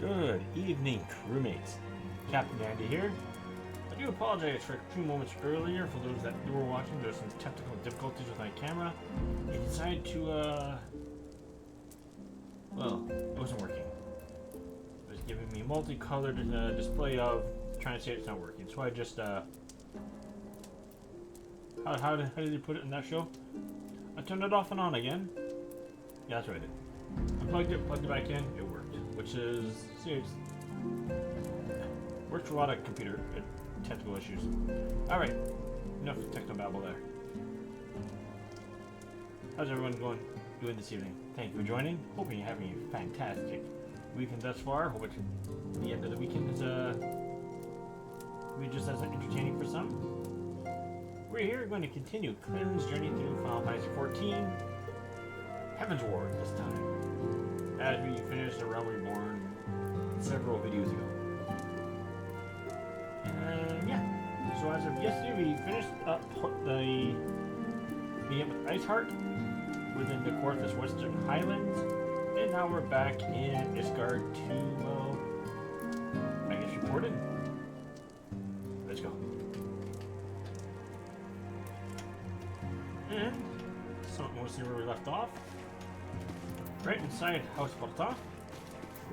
Good evening, crewmates. Captain Andy here. I do apologize for a few moments earlier for those that were watching. There were some technical difficulties with my camera. It decided to, well, it wasn't working. It was giving me multicolored display of trying to say it's not working. So I just, how did they put it in that show? I turned it off and on again. Yeah, that's what I did. I plugged it back in, it worked. Which is, serious. Works for a lot of computer technical issues. Alright, enough techno babble there. How's everyone doing this evening? Thank you for joining. Hoping you're having a fantastic weekend thus far. Hope the end of the weekend is just as entertaining for some. We're here going to continue Clinton's journey through Final Fantasy XIV. Heaven's Ward this time. As we finished The Realm Reborn several videos ago. And yeah, so as of yesterday we finished up the with Iceheart within the Corthus Western Highlands, and now we're back in Isgard to, well, I guess report in. Let's go. And so we'll see where we left off. Right inside House Porta,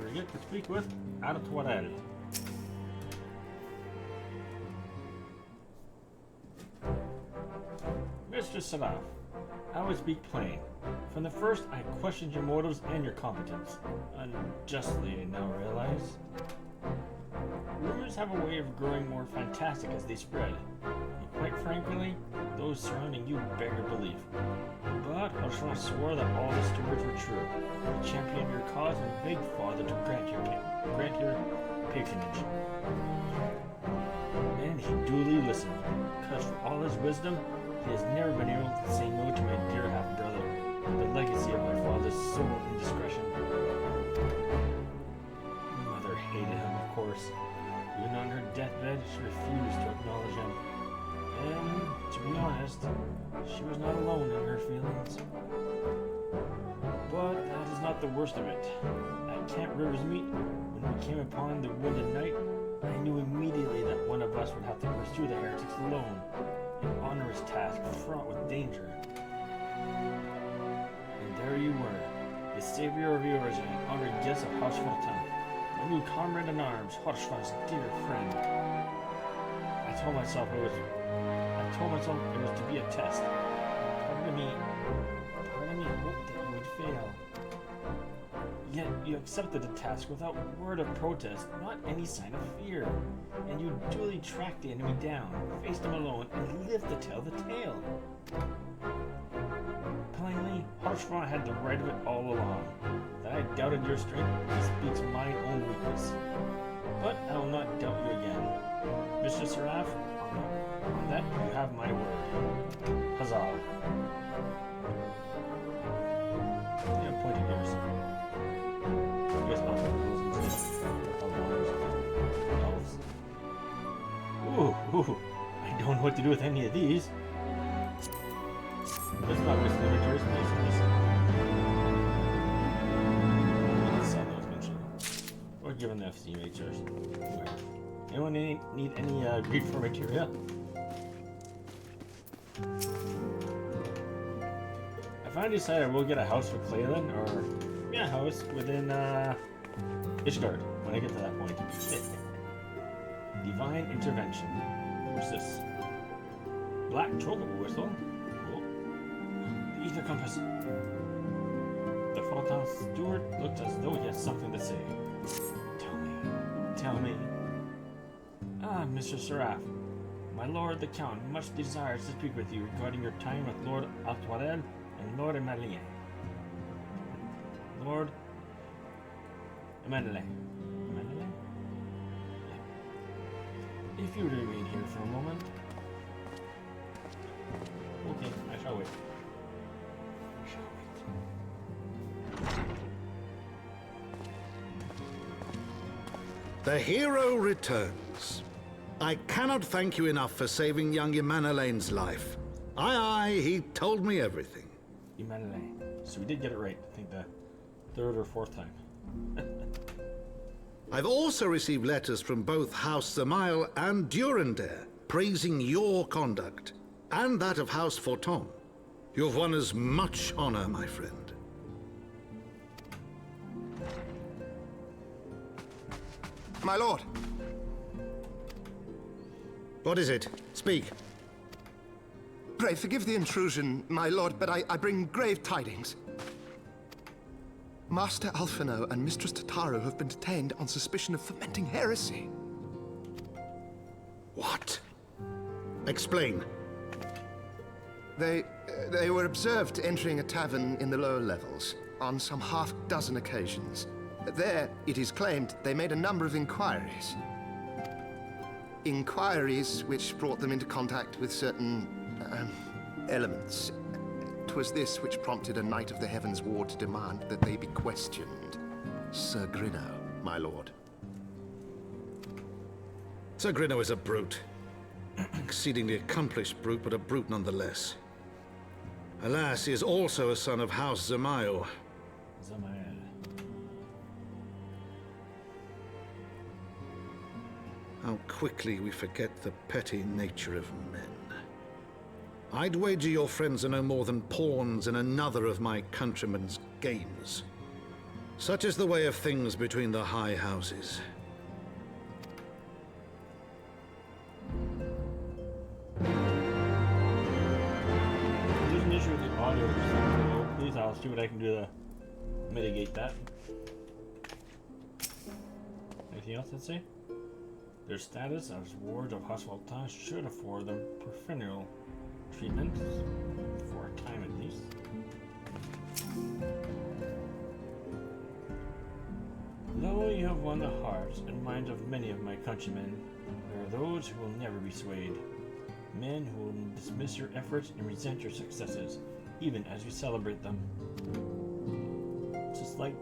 we get to speak with Artuarel. Mr. Seraph, I would speak plain. From the first, I questioned your motives and your competence. Unjustly, I now realize. Rumors have a way of growing more fantastic as they spread. And quite frankly, those surrounding you beggar belief. But Ursula swore that all the stories were true. He championed your cause and begged Father to grant your patronage. And he duly listened, because for all his wisdom, he has never been able to say no to my dear half-brother, the legacy of my father's sole indiscretion. Mother hated him, of course. Even on her deathbed, she refused to acknowledge him. And, to be honest, she was not alone in her feelings. But that is not the worst of it. At Camp River's Meet, when we came upon the wounded knight, I knew immediately that one of us would have to pursue the heretics alone, an onerous task fraught with danger. And there you were, the savior of yours and an honored guest of House Fortin, a new comrade in arms, Horshvan's dear friend. I told myself it was to be a test. Part of me hoped that you would fail. Yet you accepted the task without word of protest, not any sign of fear. And you duly tracked the enemy down, faced him alone, and lived to tell the tale. Plainly, Horshvan had the right of it all along. That I doubted your strength speaks mine own weakness. But I will not doubt you again. Mr. Seraph, on that you have my word. Huzzah. Yeah, pointing ears. You guys know what elves. Ooh, I don't know what to do with any of these. Let's not risk inventories and these. Sell those eventually. Or give them the FCMH or whatever. Anyone need any greed for materia? I finally decided I will get a house for Claylan, or a house within Ishgard when I get to that point. Divine intervention. What's this? Black troll whistle. Cool. The ether compass. The Fulton steward looked as though he had something to say. Tell me. Ah, Mr. Seraph. My lord the Count much desires to speak with you regarding your time with Lord Artuarel and Lord Emmanuel. Lord Emmanuel. Yeah. If you would remain here for a moment. Okay, I shall wait. The hero returns. I cannot thank you enough for saving young Imanolane's life. Aye, he told me everything. Imanolane. So we did get it right, I think the third or fourth time. I've also received letters from both House Zamail and Durandare praising your conduct, and that of House Forton. You've won us much honor, my friend. My lord! What is it? Speak. Pray forgive the intrusion, my lord, but I bring grave tidings. Master Alphino and Mistress Tataru have been detained on suspicion of fomenting heresy. What? Explain. They were observed entering a tavern in the lower levels on some half-dozen occasions. There, it is claimed, they made a number of inquiries. Inquiries which brought them into contact with certain elements. 'Twas this which prompted a Knight of the Heavens Ward to demand that they be questioned. Sir Grinno, my lord. Sir Grinno is a brute. Exceedingly accomplished brute, but a brute nonetheless. Alas, he is also a son of House Zamail. Zamael. How quickly we forget the petty nature of men. I'd wager your friends are no more than pawns in another of my countrymen's games. Such is the way of things between the high houses. There's an issue with the audio or something. Please, I'll see what I can do to mitigate that. Anything else to say? Their status as wards of Hospital should afford them preferential treatment, for a time at least. Though you have won the hearts and minds of many of my countrymen, there are those who will never be swayed. Men who will dismiss your efforts and resent your successes, even as you celebrate them. Just like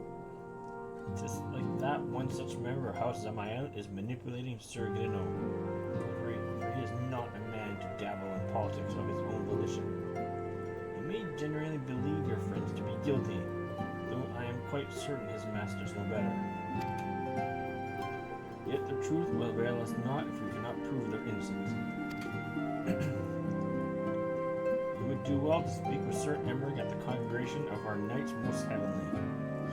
that, one such member of House Zamael is manipulating Sir Grinno, for he is not a man to dabble in politics of his own volition. You may generally believe your friends to be guilty, though I am quite certain his masters know better. Yet the truth will avail us not if we cannot prove their innocence. You would do well to speak with Sir Emmerich at the congregation of our Knights Most Heavenly.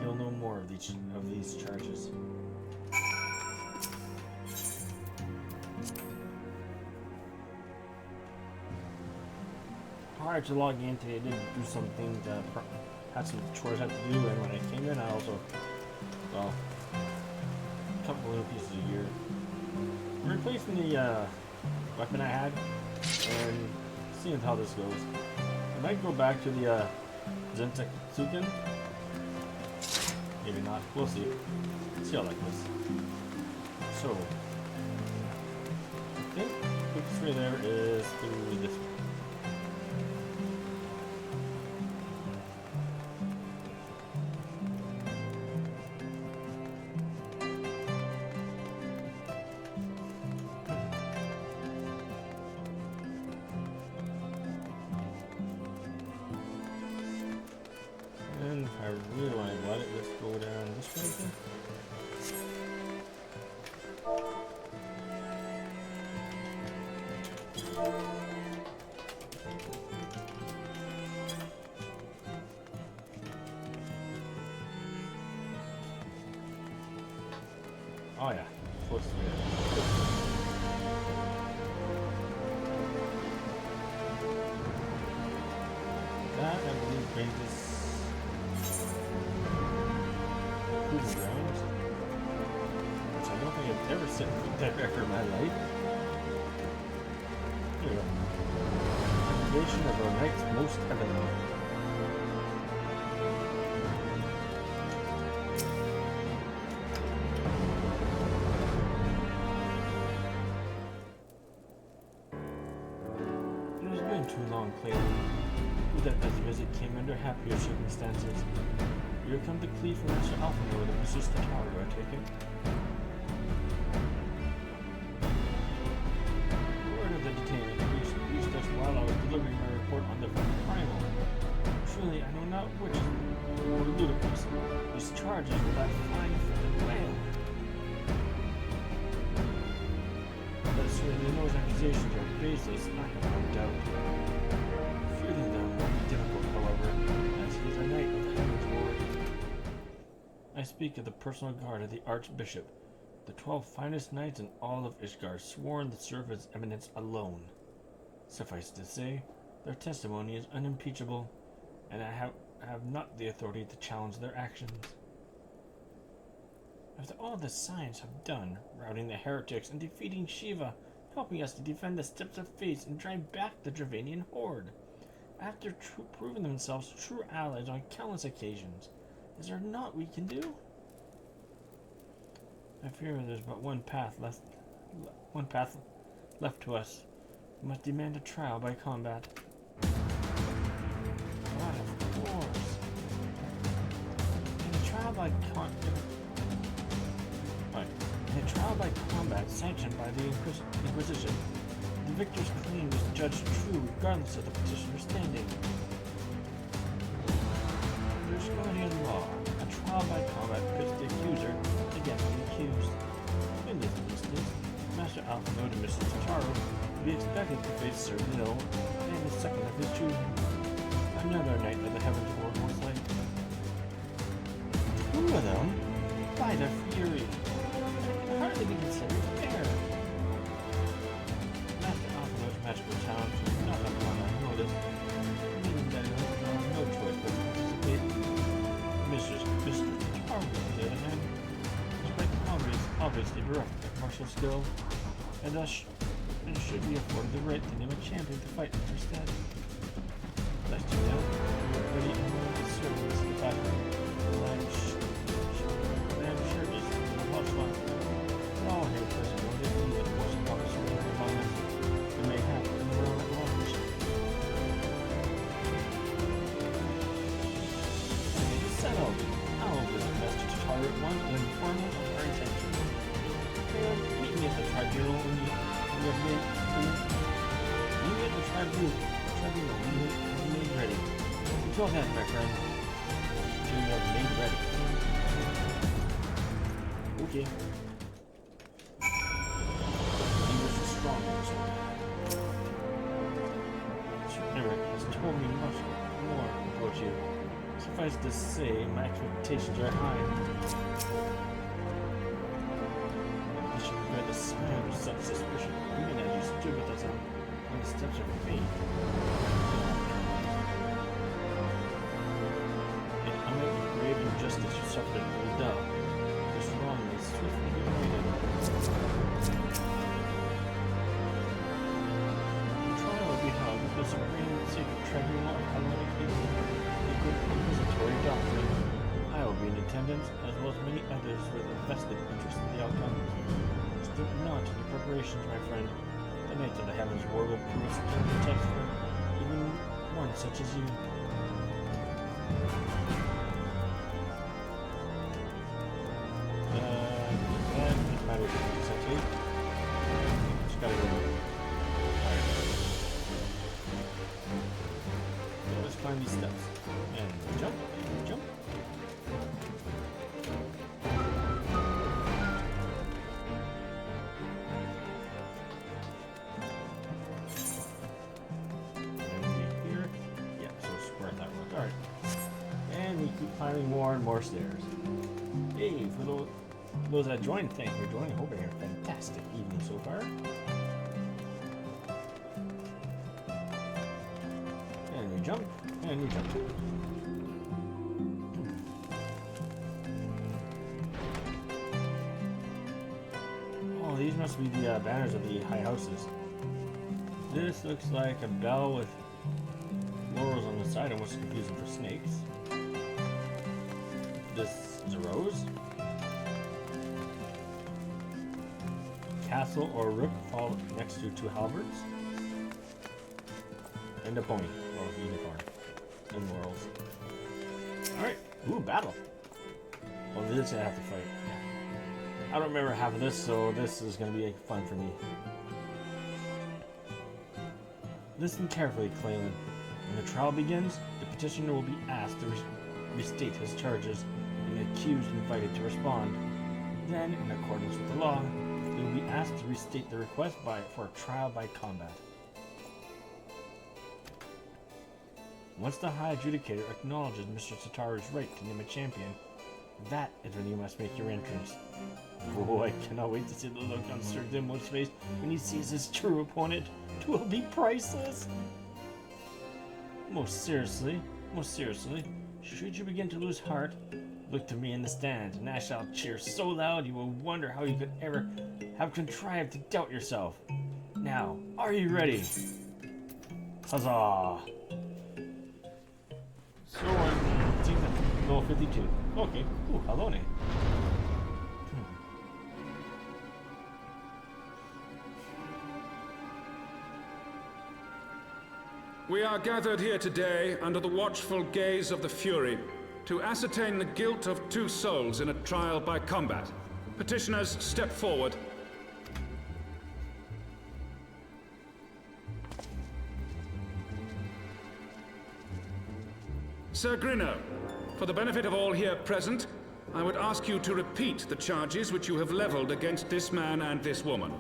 He'll know more of these charges. Prior to logging in today, I did do some things that had some chores I had to do, and when I came in, I also, well, a couple little pieces of gear. I'm replacing the weapon I had, and seeing how this goes. I might go back to the Zentek Tsuken. Maybe not. We'll see. See how that goes. So, I think quickest way there is through this one. And if I really want to let it, let's go down this way again. Oh yeah, close to it. That, I believe, brings us proving grounds, which I don't think I've ever set foot there ever in my life. Here we go. Congregation of our Knights Most Heavenly. It has been too long, Clayton. Who that this visit came under happier circumstances. You have come to plead for Master Alphino and Mrs. Tataru, I take it. Word of the detainment reached us while I was delivering my report on the primal. Truly, I know not which is more ludicrous. These charges with that fine-footed whale. Even those accusations are baseless, I have no doubt. Refuting them will be difficult, however, as he is a knight of the Heaven's Ward. I speak of the personal guard of the Archbishop, the 12 finest knights in all of Ishgard, sworn to serve his eminence alone. Suffice to say, their testimony is unimpeachable, and I have not the authority to challenge their actions. After all the science have done, routing the heretics and defeating Shiva, helping us to defend the steps of faith and drive back the Dravanian horde, after proving themselves true allies on countless occasions, is there naught we can do? I fear there's but one path left to us. We must demand a trial by combat. Why, of course. In a trial by combat sanctioned by the Inquisition, the victor's claim is judged true regardless of the petitioner's standing. Under Scardian law, a trial by combat pits the accuser against the accused. In this instance, Master Alphanodimus Tataru would be expected to face Sir Nil and the second of his choosing. Another knight of the Heaven's Ward most likely. Two of them? By the fury! Hardly be considered fair. Master Alpha's magical talents was not upon unnoticed, meaning that he had no choice but to participate. Mr. Tataru, on the other hand, was obviously bereft of martial skill, and thus should be afforded the right to name a champion to fight in her stead. Lest you know, we are ready and willing to serve in this battle. I am sure this is a lot of fun. All here present know that we are the most popular among us and may have in the world at large. Settled. I will visit Master Tataru at once and inform him of our intentions. Meet me at the tribunal when you have made meet me at the tribunal when you have made ready. Until then, my friend, until you have made ready. Okay. He was the strongest. Sir Eric has told me much more about you. Suffice to say, my expectations are high. I should prevent the sign of such suspicion, even as you stood with us on the steps of faith. And unlike the grave injustice you suffered at Uldal, this wrong may swiftly be remitted. The trial will be held with the Supreme and Sacred Tribunal of Hellenic Inquisitory Doctrine. I will be in attendance, as well as many others with a vested interest in the outcome. Stint not any preparations, my friend. The Knights of the Heavens War will prove a stern test for even one such as you. It matters essentially. Just gotta go. Alright. So let's climb these steps. And jump, and jump. And here. Yeah, so square that one. Alright. And we keep climbing more and more stairs. Hey, for those that joined, thank you for joining. I hope you had a fantastic evening so far. And you jump, and you jump. Oh, these must be the banners of the high houses. This looks like a bell with laurels on the side, almost confusing for snakes. This is a rose. Castle or rook fall next to two halberds. And a pony, or unicorn. And laurels. Alright, ooh, battle. Well, this I have to fight. I don't remember half of this, so this is going to be fun for me. Listen carefully, Claylan. When the trial begins, the petitioner will be asked to restate his charges, and the accused invited to respond. Then, in accordance with the law, if you will be asked to restate the request for a trial by combat. Once the High Adjudicator acknowledges Mr. Sataru's right to name a champion, that is when you must make your entrance. Oh, I cannot wait to see the look on Sir Dimwood's face when he sees his true opponent. It will be priceless! Most seriously, should you begin to lose heart, look to me in the stand, and I shall cheer so loud you will wonder how you could ever have contrived to doubt yourself. Now, are you ready? Huzzah! So I think that no 52. Okay. Ooh, Halone. We are gathered here today under the watchful gaze of the Fury to ascertain the guilt of 2 souls in a trial by combat. Petitioners, step forward. Sir Grinno, for the benefit of all here present, I would ask you to repeat the charges which you have leveled against this man and this woman.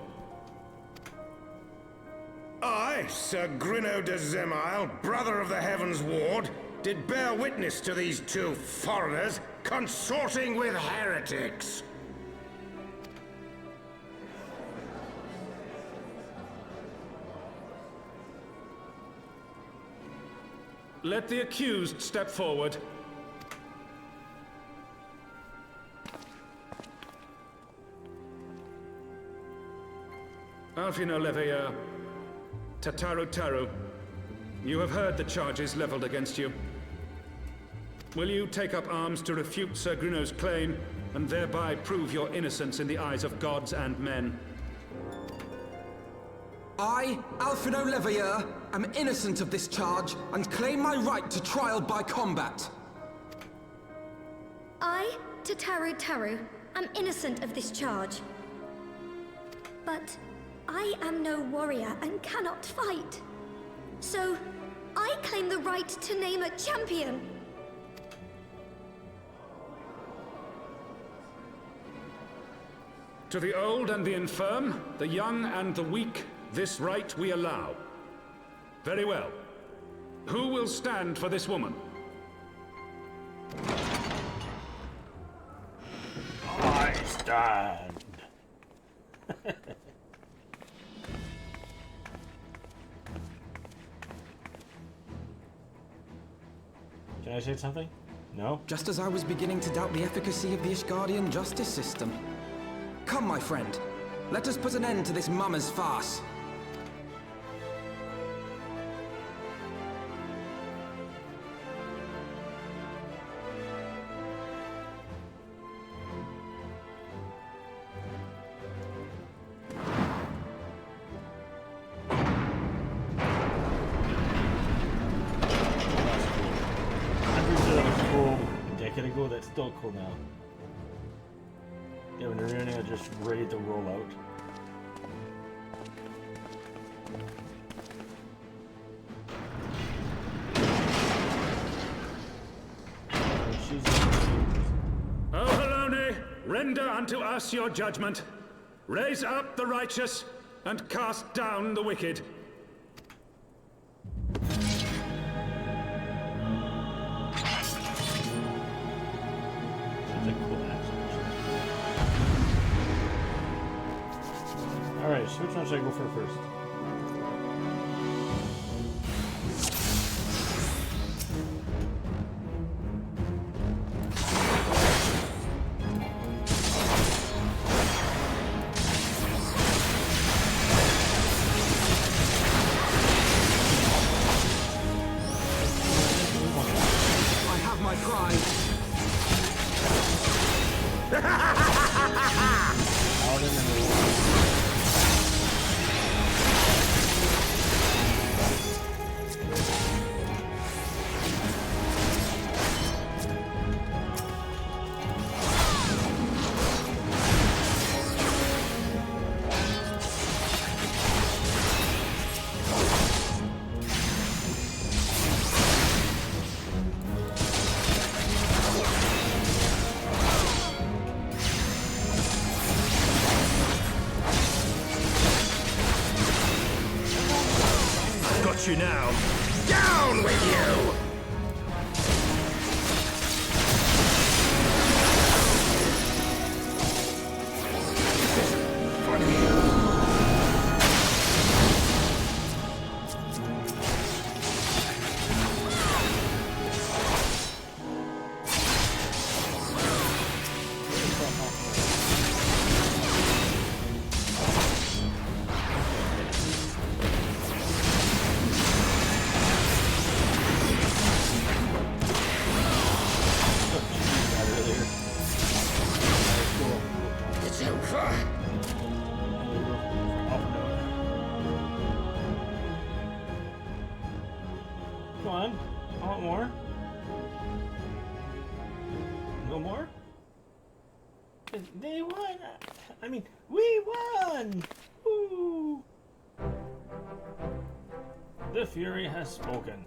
I, Sir Grinno de Zemile, brother of the Heavens Ward, did bear witness to these 2 foreigners consorting with heretics. Let the accused step forward. Alfino Leveilleur, Tataru Taru, you have heard the charges leveled against you. Will you take up arms to refute Sir Grinno's claim and thereby prove your innocence in the eyes of gods and men? I, Alfino Leveilleur, am innocent of this charge and claim my right to trial by combat. I, Tataru Taru, am innocent of this charge. But I am no warrior and cannot fight. So, I claim the right to name a champion. To the old and the infirm, the young and the weak, this right we allow. Very well. Who will stand for this woman? I stand. Can I say something? No? Just as I was beginning to doubt the efficacy of the Ishgardian justice system. Come, my friend. Let us put an end to this mummer's farce. Ago, that's still cool now. They have an arena just ready to roll out. O Halone, render unto us your judgment. Raise up the righteous and cast down the wicked. Alright, so which one should I go for first? I have my prize. Out in the got you now. Down with you! It's over. Come on. I want more. No more? They won! I mean, we won! Woo! The Fury has spoken.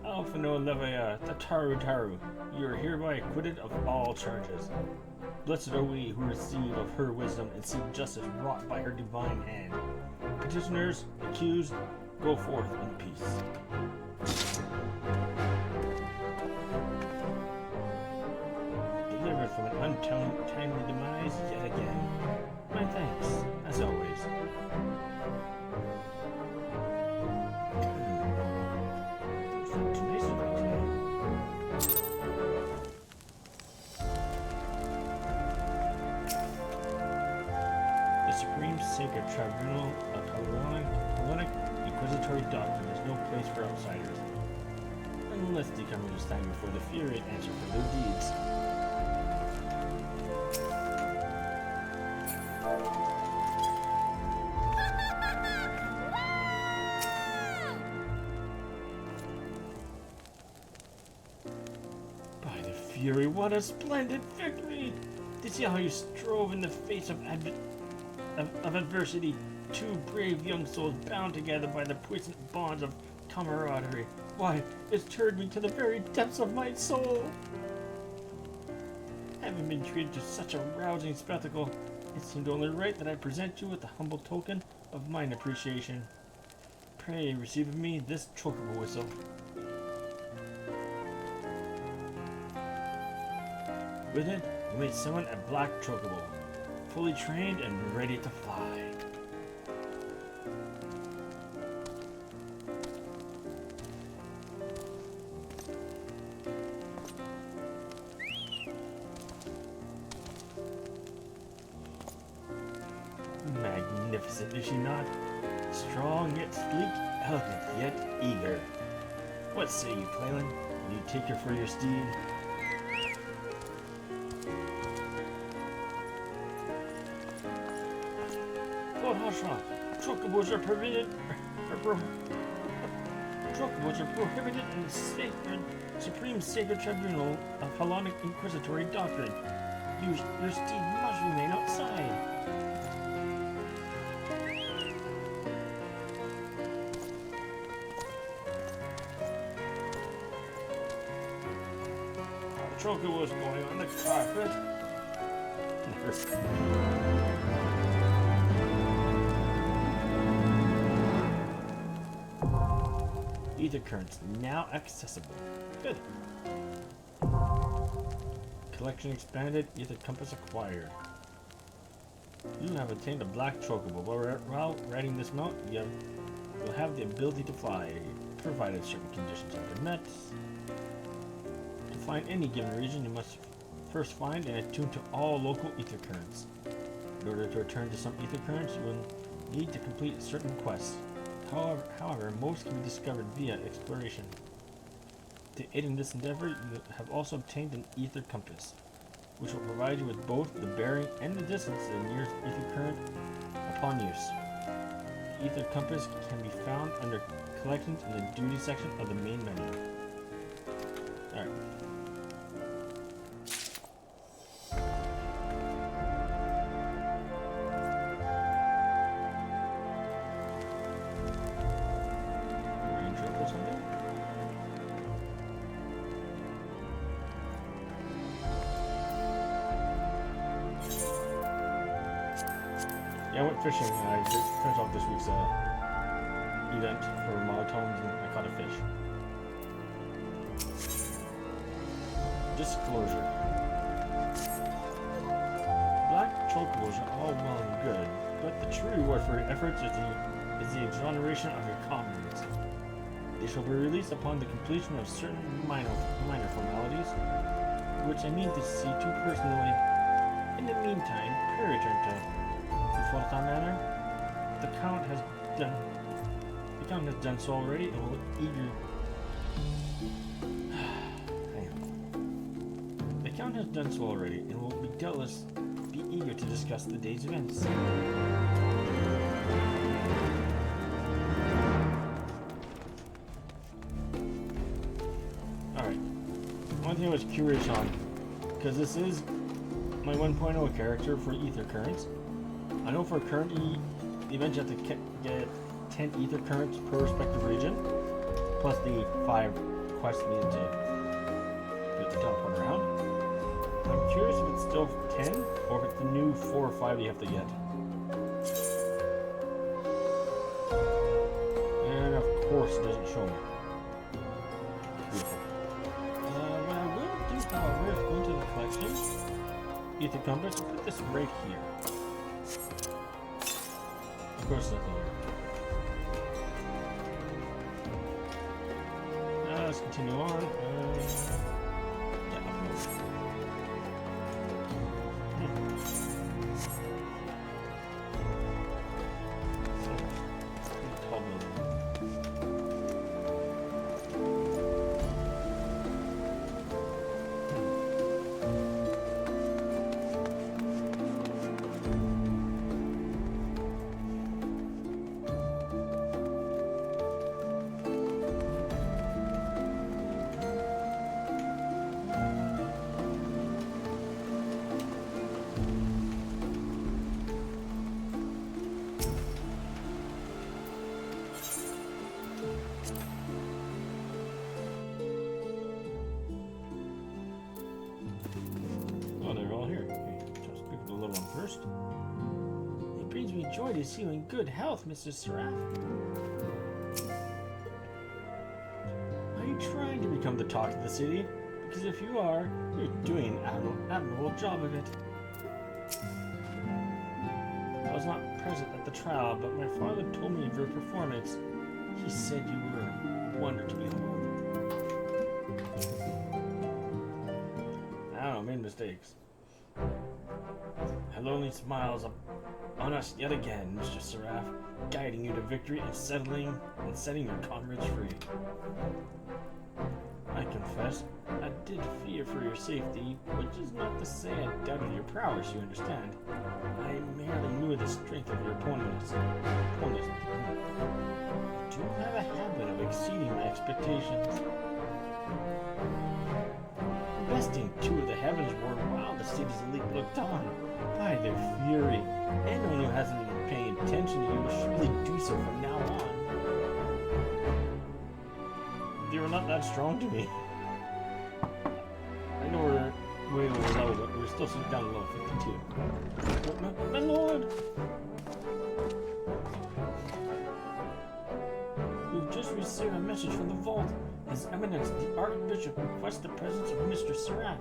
Alpha No Levia, the Taru, you are hereby acquitted of all charges. Blessed are we who receive of her wisdom and seek justice wrought by her divine hand. Petitioners, accused, go forth in peace. Delivered from an untimely demise yet again. My thanks, as always. The Supreme Sacred Tribunal of Hellenic Inquisitory Doctrine is no place for outsiders, unless they come to stand before the Fury and answer for their deeds. By the Fury, what a splendid victory! To see how you strove in the face of adversity, two brave young souls bound together by the puissant bonds of camaraderie. Why, it stirred me to the very depths of my soul. Having been treated to such a rousing spectacle, it seemed only right that I present you with a humble token of mine appreciation. Pray receive of me this chocobo whistle. With it, you may summon a black chocobo, fully trained and ready to fly. Magnificent, is she not? Strong yet sleek, elegant yet eager. What say you, Claylan? Will you take her for your steed? Lord Hashra, chocobos are prohibited. Chocobos are prohibited in the Supreme Sacred Tribunal of Hellenic Inquisitory Doctrine. Your steed must remain outside. Chocobo's going on the carpet. Ether currents now accessible. Good. Collection expanded. Ether compass acquired. You have attained a black chocobo. While riding this mount, you'll have the ability to fly, provided certain conditions are met. To find any given region, you must first find and attune to all local ether currents. In order to return to some ether currents, you will need to complete certain quests. However, most can be discovered via exploration. To aid in this endeavor, you have also obtained an ether compass, which will provide you with both the bearing and the distance to the nearest ether current upon use. The ether compass can be found under collections in the duty section of the main menu. Alright. Yeah, I went fishing and I finished off this week's event for monotones and I caught a fish. Disclosure. Black chocobos are all well and good, but the true reward for your efforts is the exoneration of your comrades. They shall be released upon the completion of certain minor formalities, which I mean to see to personally. In the meantime, pray return to Fulton Manor. The Count has done so already and will eager. The Count has done so already and will be doubtless be eager to discuss the day's events. Alright. One thing I was curious on, because this is my 1.0 character for Ether Currents. I know for current the event you have to get 10 Ether Currents per respective region, plus the 5 quests needed to teleport around. I'm curious if it's still 10, or if it's the new 4 or 5 you have to get. And of course it doesn't show me. Beautiful. What I will do, however, is go into the collection, Ether Compass, and put this right here. Of course nothing here. Let's continue on. Yeah, upload. Tall building. First. It brings me joy to see you in good health, Mr. Seraph. Are you trying to become the talk of the city? Because if you are, you're doing an admirable job of it. I was not present at the trial, but my father told me of your performance. He said you were a wonder to behold. I don't know, made mistakes. And lonely smiles on us yet again, Mr. Seraph, guiding you to victory and setting your comrades free. I confess, I did fear for your safety, which is not to say I doubted your prowess, you understand. I merely knew the strength of your opponents. You do have a habit of exceeding my expectations. Besting 2 of the heavens were while the city's elite looked on. By their fury, anyone who hasn't been paying attention to you will surely do so from now on. They were not that strong to me. I know we're way over level, but we're still sitting down to level 52. Oh, my lord! We've just received a message from the vault. His Eminence, the Archbishop, requests the presence of Mr. Seraph.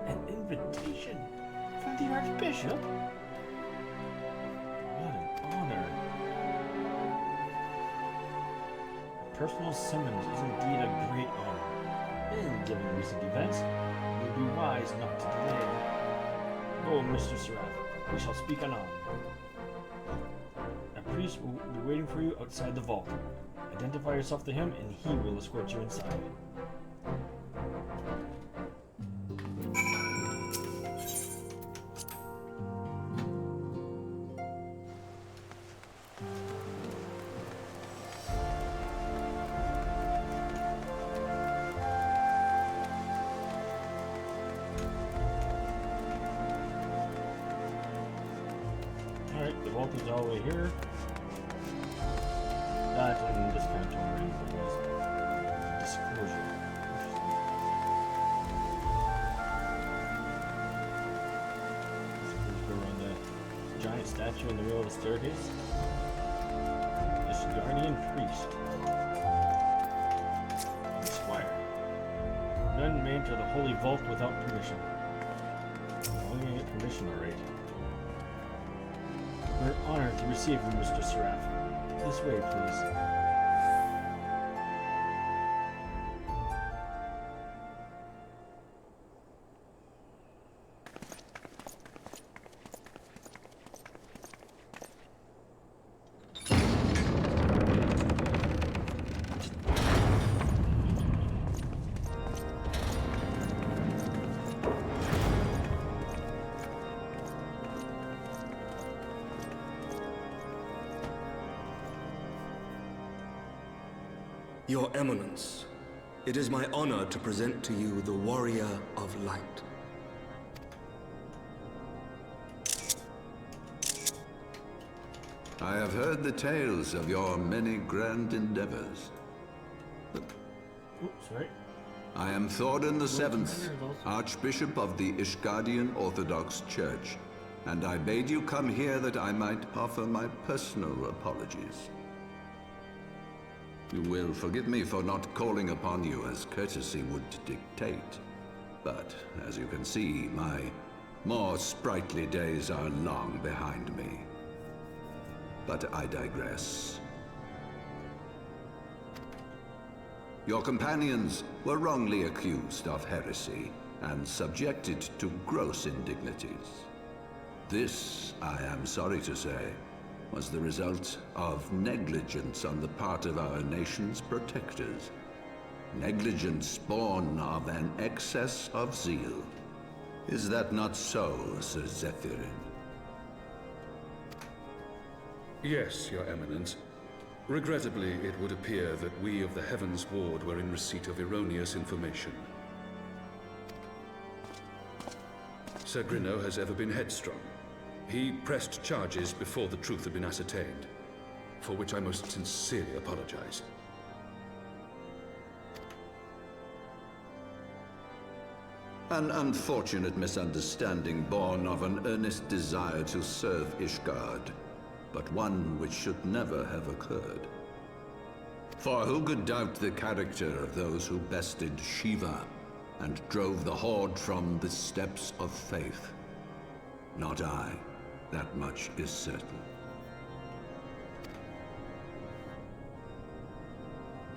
An invitation from the Archbishop? What an honor. A personal summons is indeed a great honor. And given recent events, it would be wise not to delay. Oh, Mr. Seraph, we shall speak anon. A priest will be waiting for you outside the vault. Identify yourself to him, and he will escort you inside. Alright, the vault is all the way here. That and this kind of tour disclosure. Let's go around the giant statue in the middle of the staircase. Guardian Priest. Squire. None may enter the Holy Vault without permission. I'm only gonna get permission, alright. We're honored to receive you, Mr. Seraph. This way, please. Your Eminence, it is my honor to present to you the Warrior of Light. I have heard the tales of your many grand endeavors. Oops, sorry. I am Thordan VII, Archbishop of the Ishgardian Orthodox Church, and I bade you come here that I might offer my personal apologies. You will forgive me for not calling upon you as courtesy would dictate, but as you can see, my more sprightly days are long behind me. But I digress. Your companions were wrongly accused of heresy and subjected to gross indignities. This, I am sorry to say, was the result of negligence on the part of our nation's protectors. Negligence born of an excess of zeal. Is that not so, Sir Zephyrin? Yes, Your Eminence. Regrettably, it would appear that we of the Heavens Ward were in receipt of erroneous information. Sir Grinno has ever been headstrong. He pressed charges before the truth had been ascertained, for which I most sincerely apologize. An unfortunate misunderstanding born of an earnest desire to serve Ishgard, but one which should never have occurred. For who could doubt the character of those who bested Shiva and drove the Horde from the steps of faith? Not I. That much is certain.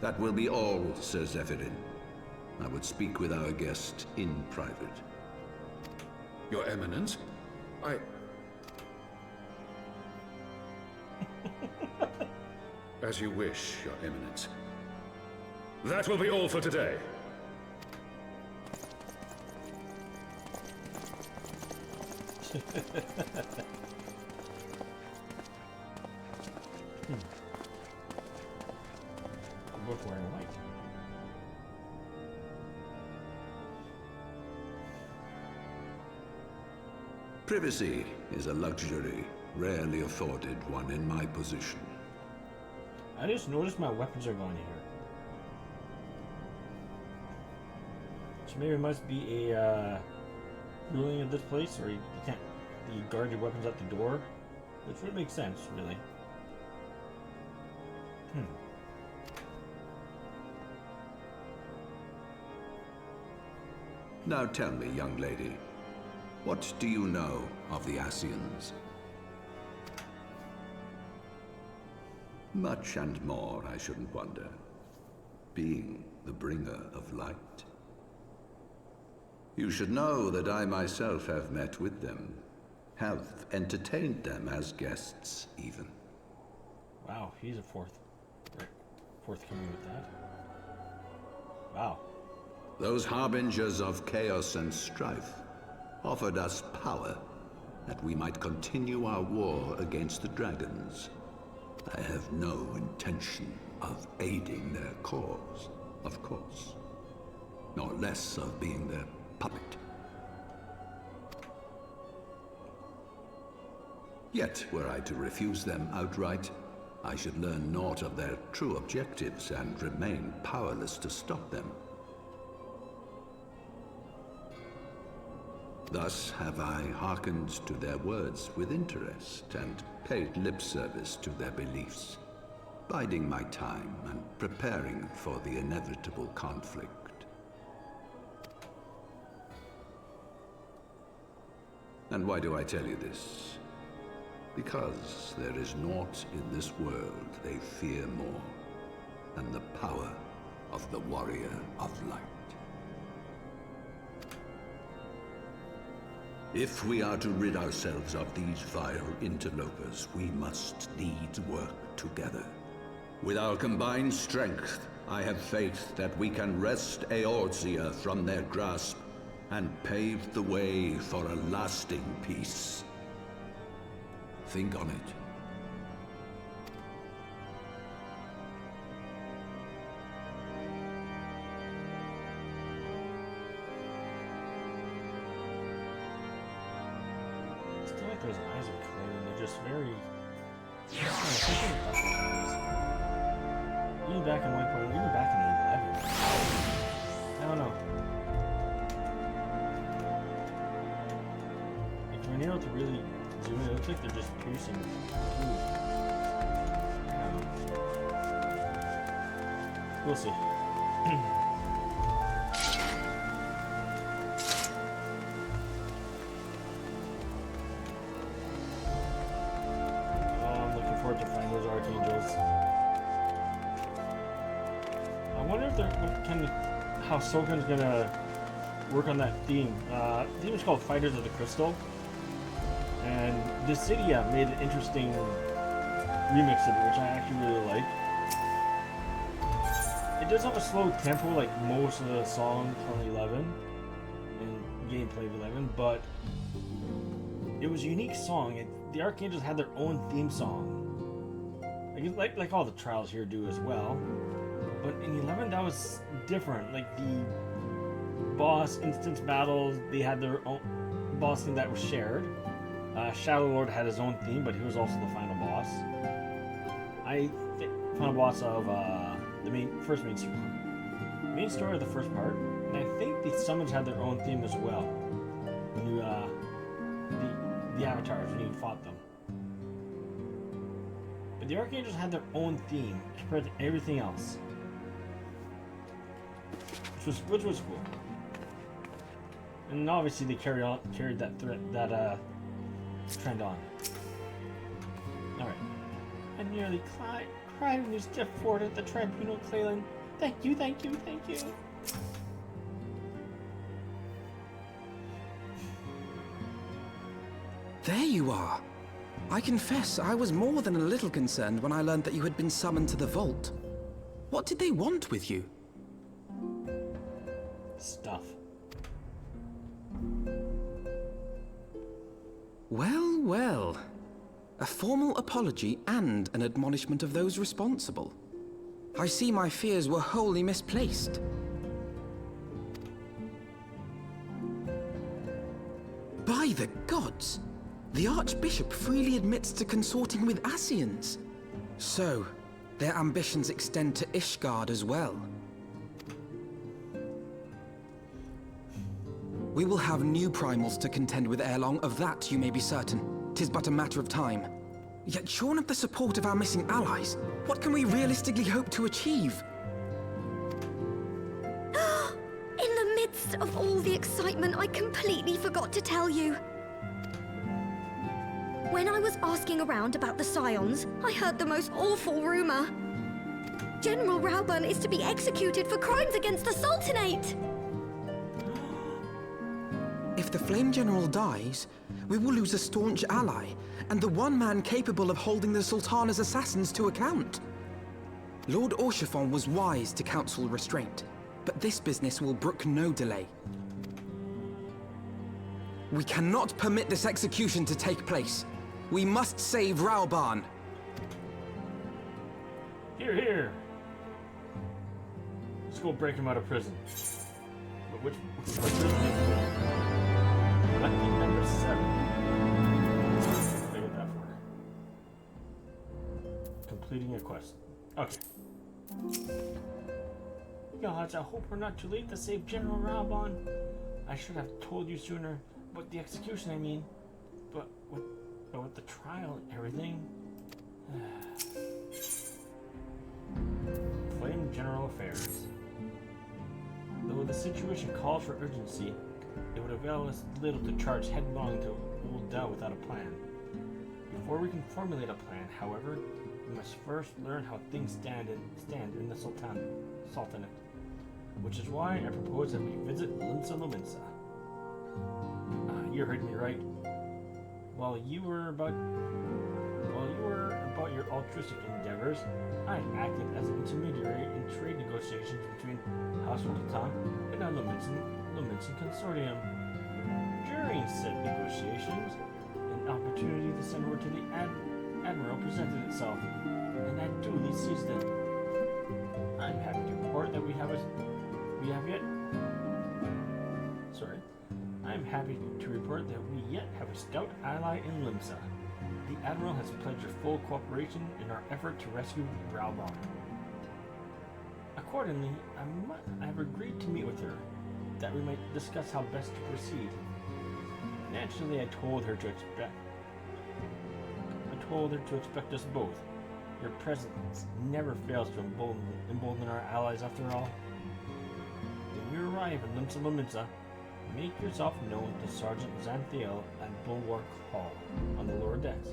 That will be all, Sir Zephyrin. I would speak with our guest in private. Your Eminence, As you wish, Your Eminence. That will be all for today. We're both wearing white. Privacy is a luxury rarely afforded one in my position. I just noticed my weapons are going here. So maybe it must be a ruling of this place, or you can't guard your weapons at the door, which would make sense, really. Now tell me, young lady, what do you know of the Ascians? Much and more, I shouldn't wonder. Being the bringer of light. You should know that I myself have met with them. Have entertained them as guests, even. Wow, he's a forthcoming with that. Wow. Those harbingers of chaos and strife offered us power that we might continue our war against the dragons. I have no intention of aiding their cause, of course, nor less of being their puppet. Yet, were I to refuse them outright, I should learn naught of their true objectives and remain powerless to stop them. Thus have I hearkened to their words with interest and paid lip service to their beliefs. biding my time and preparing for the inevitable conflict. And why do I tell you this? Because there is naught in this world they fear more than the power of the Warrior of Light. If we are to rid ourselves of these vile interlopers, we must needs work together. With our combined strength, I have faith that we can wrest Eorzea from their grasp and pave the way for a lasting peace. Think on it. Still like those eyes are clear and they're just very... Even back in 1.0, even back in 11. I don't know. If we're able to really zoom in, it looks like they're just piercing through. I don't know. We'll see. I'm looking forward to finding those archangels. I wonder if they're how Soken's gonna work on that theme. The theme is called Fighters of the Crystal, and Dissidia made an interesting remix of it, which I actually really like. It does have a slow tempo, like most of the songs from 11 and gameplay of 11, but it was a unique song. The Archangels had their own theme song, like all the trials here do as well. But in 11, that was different. Like the boss instance battles, they had their own boss theme that was shared. Shadow Lord had his own theme, but he was also the final boss. Final boss of the first main story of the first part, and I think the summons had their own theme as well. When you the avatars when you fought them, but the Archangels had their own theme compared to everything else, which was cool. And obviously they carried that trend on. All right. I nearly cried when you stepped forward at the tribunal, Claylan. Thank you, thank you, thank you. There you are. I confess, I was more than a little concerned when I learned that you had been summoned to the vault. What did they want with you? Stuff. Well, well. A formal apology and an admonishment of those responsible. I see my fears were wholly misplaced. By the gods! The Archbishop freely admits to consorting with Ascians. So, their ambitions extend to Ishgard as well. We will have new primals to contend with ere long, of that you may be certain. 'Tis but a matter of time. Yet shorn of the support of our missing allies, what can we realistically hope to achieve? In the midst of all the excitement, I completely forgot to tell you. When I was asking around about the Scions, I heard the most awful rumor. General Rauburn is to be executed for crimes against the Sultanate! If the Flame General dies, we will lose a staunch ally, and the one man capable of holding the Sultana's assassins to account. Lord Orchiphon was wise to counsel restraint, but this business will brook no delay. We cannot permit this execution to take place. We must save Rauburn. Here, here. Let's go break him out of prison. But which prison is it? Lucky number 7. What did I get that for? Completing a quest. Okay. Gods, I hope we're not too late to save General Rauburn. I should have told you sooner. But the execution, I mean. But with the trial and everything. Flame General Affairs. Though the situation calls for urgency, it would avail us little to charge headlong to Old Dell without a plan. Before we can formulate a plan, however, we must first learn how things stand in the Sultanate, which is why I propose that we visit Limsa Lominsa. You heard me right. While you were about your altruistic endeavors, I acted as an intermediary in trade negotiations between House of Totan and our Lominsan Consortium. During said negotiations, an opportunity to send word to the Admiral presented itself, and I duly seized it. I'm happy to report that I'm happy to report that we yet have a stout ally in Limsa. The Admiral has pledged her full cooperation in our effort to rescue Bralbon. Accordingly, I have agreed to meet with her, that we might discuss how best to proceed. Naturally, I told her to expect us both. Your presence never fails to embolden our allies after all. When we arrive in Limsa Lominsa, make yourself known to Sergeant Xanthiel at Bulwark Hall on the lower decks.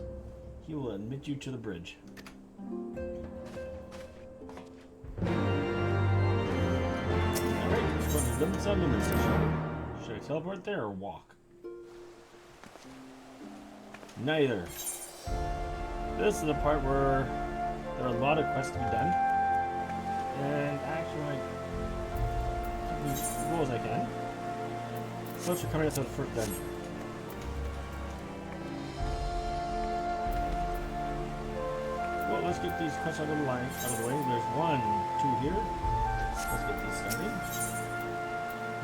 He will admit you to the bridge. Alright, let's go to Limsa Lominsa. Should I teleport there or walk? Neither. This is the part where there are a lot of quests to be done. And actually, keep as low as I can. Close to coming out to the first dungeon. Well, let's get these quests out of the way. There's 1, 2 here. Let's get these started.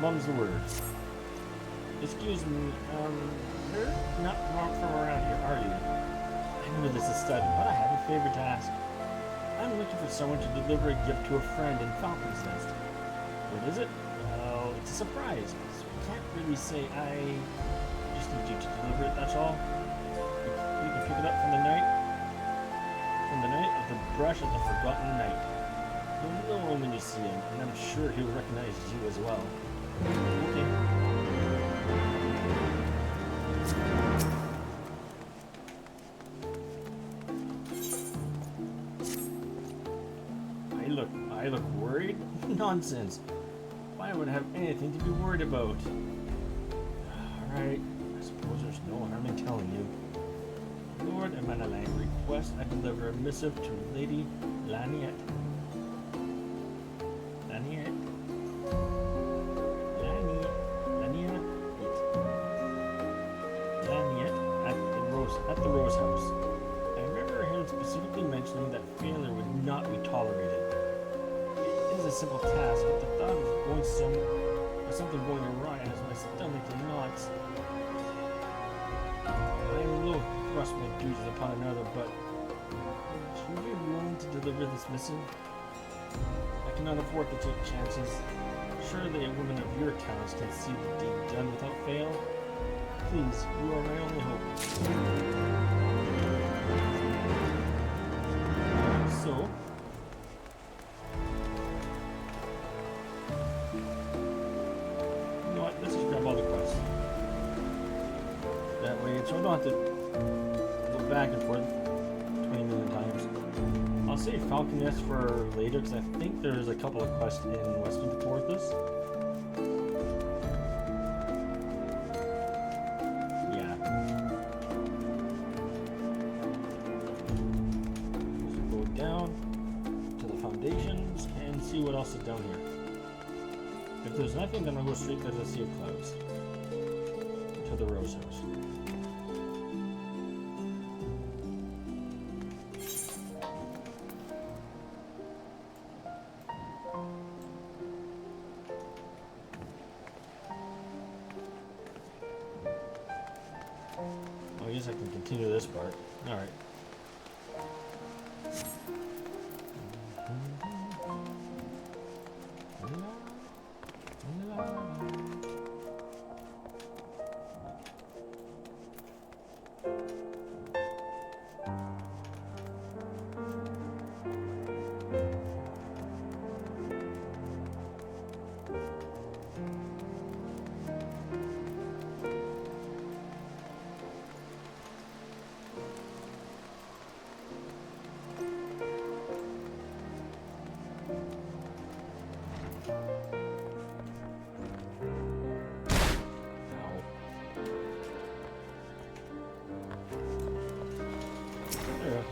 Mum's the word. Excuse me, you're not from around here, are you? I know this is sudden, but I have a favor to ask. I'm looking for someone to deliver a gift to a friend in Falcon's Nest. What is it? Well, it's a surprise. Can't really say. I just need you to deliver it, that's all. You can pick it up from the night of the brush of the forgotten night. You'll know him when you see him, and I'm sure he'll recognize you as well. Okay. I look worried? Nonsense. Why would I have anything to be worried about? Alright, I suppose there's no harm in telling you. Lord Emanalang requests I deliver a missive to Lady Laniet. At the Rose House. I remember him specifically mentioning that failure would not be tolerated. It is a simple task, but the thought of something going awry has my stomach in knots. I am loath to thrust my duties upon another, but should you be willing to deliver this missive? I cannot afford to take chances. Surely a woman of your talents can see the deed done without fail. Please, you are my only hope. So, you know what? Let's just grab all the quests. That way, so I don't have to go back and forth 20 million times. I'll save Falcon Nest for later because I think there's a couple of quests in Western Porthos. What else is down here? If there's nothing, then I'll go straight to the Sea of Clouds. To the Rose House. Oh, I guess I can continue this part. Alright.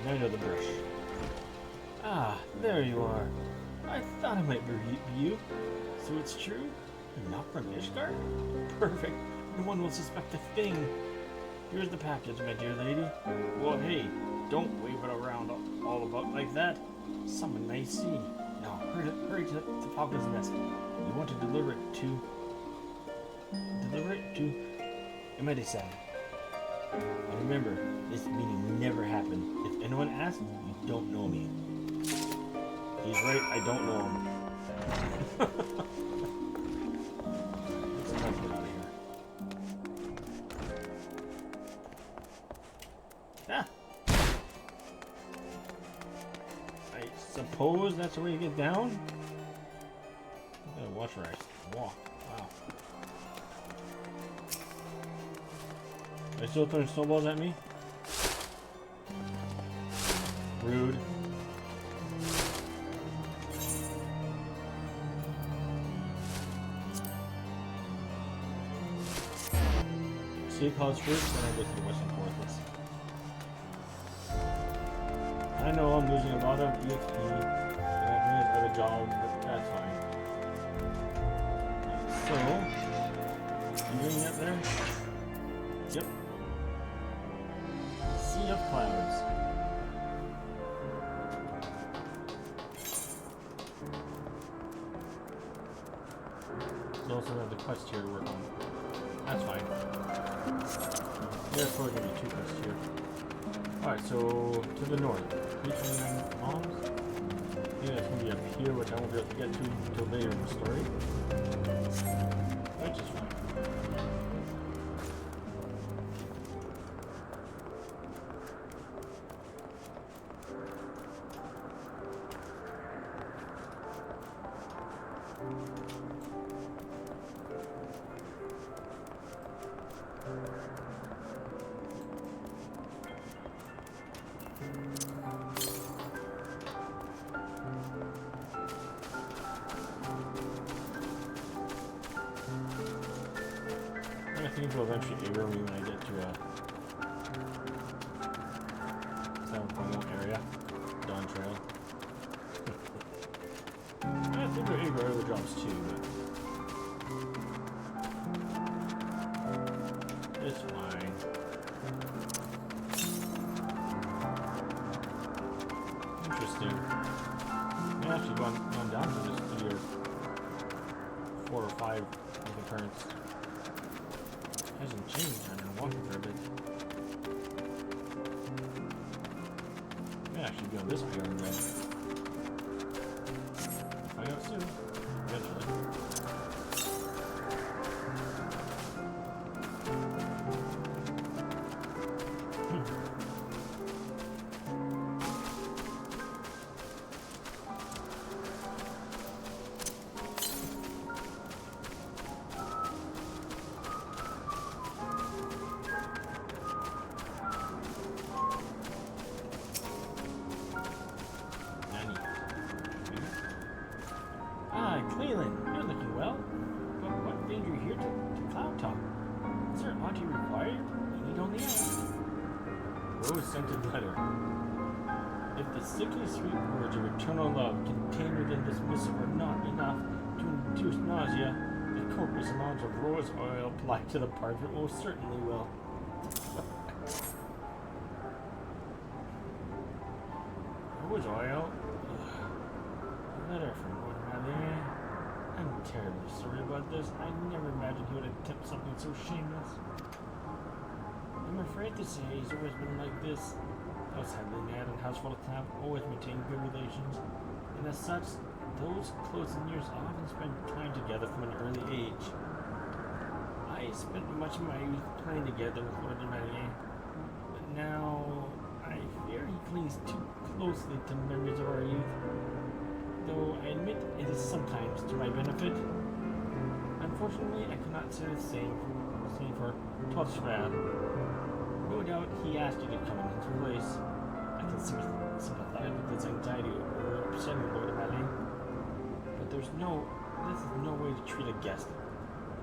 Knight of the Brush. Ah, there you are. I thought I might be you. So it's true? You're not from Ishgard? Perfect. No one will suspect a thing. Here's the package, my dear lady. Well, hey, don't wave it around all about like that. Someone may see. Now, hurry to Falcon's Nest. You want to deliver it to amidst. And remember, this meeting never happened. If anyone asks, you don't know me. He's right, I don't know him. Let's get out of here. Ah! I suppose that's the way you get down? I gotta watch where I walk. Wow. Are they still throwing snowballs at me? Rude. See college first, then I go to the Western Fortress. I know I'm losing a lot of EXP, and I'm doing this other job, but that's fine. So, you getting up there? Yep. Sea of Clouds. You also have the quest here to work on. That's fine. There's probably going to be 2 quests here. Alright, so to the north. 329 bombs. Yeah, it's going to be up here, which I won't be able to get to until later in the story. Which is fine. I think it'll eventually aggro me when I get to a 7.0 area. Dawn Trail. I think it'll aggro other drops too, but it's fine. Interesting. I've actually gone down to just 3 or 4 or 5 different turns. Hasn't changed. I've been walking for a bit. May actually be on this island then. Find out soon. Eventually. Cleland, you're looking well. But what brings you here to Cloud Top? Is there aught you require? You need only ask. Rose-scented letter. If the sickly sweet words of eternal love contained within this missive are not enough to induce nausea, the copious amount of rose oil applied to the parchment most certainly will. Rose oil? A letter from Lord Raleigh. I'm terribly sorry about this. I never imagined he would attempt something so shameless. I'm afraid to say he's always been like this. House handling Ned and Houseful of Clamp always maintained good relations, and as such, those close in years often spend time together from an early age. I spent much of my youth playing together with Lord Raleigh, but now I fear he clings too closely to memories of our youth. Though I admit it is sometimes to my benefit. Unfortunately, I cannot say the same for Totsrad. No doubt he asked you to come in his place. I can sympathize with his anxiety over upsetting Lord Raleigh. But this is no way to treat a guest.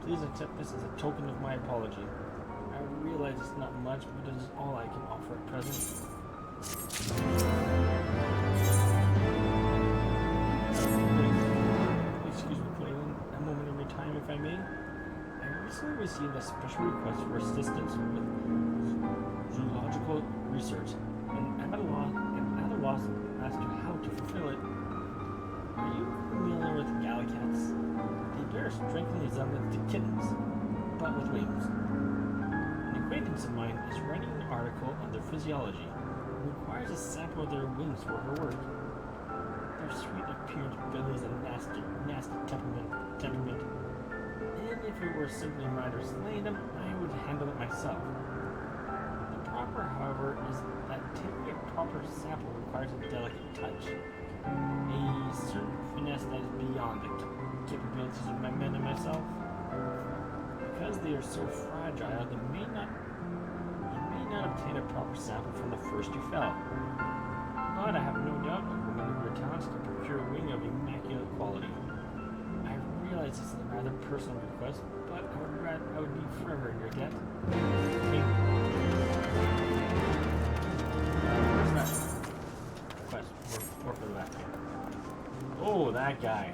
Please accept this as a token of my apology. I realize it's not much, but it is all I can offer at present. Excuse me, putting in a moment of your time, if I may. I recently received a special request for assistance with zoological research, and I'm at a loss as to how to fulfill it. Are you familiar with gallicats? They bear a striking resemblance to kittens, but with wings. An acquaintance of mine is writing an article on their physiology. It requires a sample of their wings for her work. Their sweet appearance belies a nasty temperament. And if it were simply a matter of slaying them, I would handle it myself. The proper, however, is that taking a proper sample requires a delicate touch. A certain finesse that is beyond the capabilities of my men and myself. Because they are so fragile, you may not obtain a proper sample from the first you fell. But I have no doubt a woman of your talents can procure a wing of immaculate quality. I realize this is a rather personal request, but I would be forever in your debt. Where's that request? More for the left. Oh, that guy.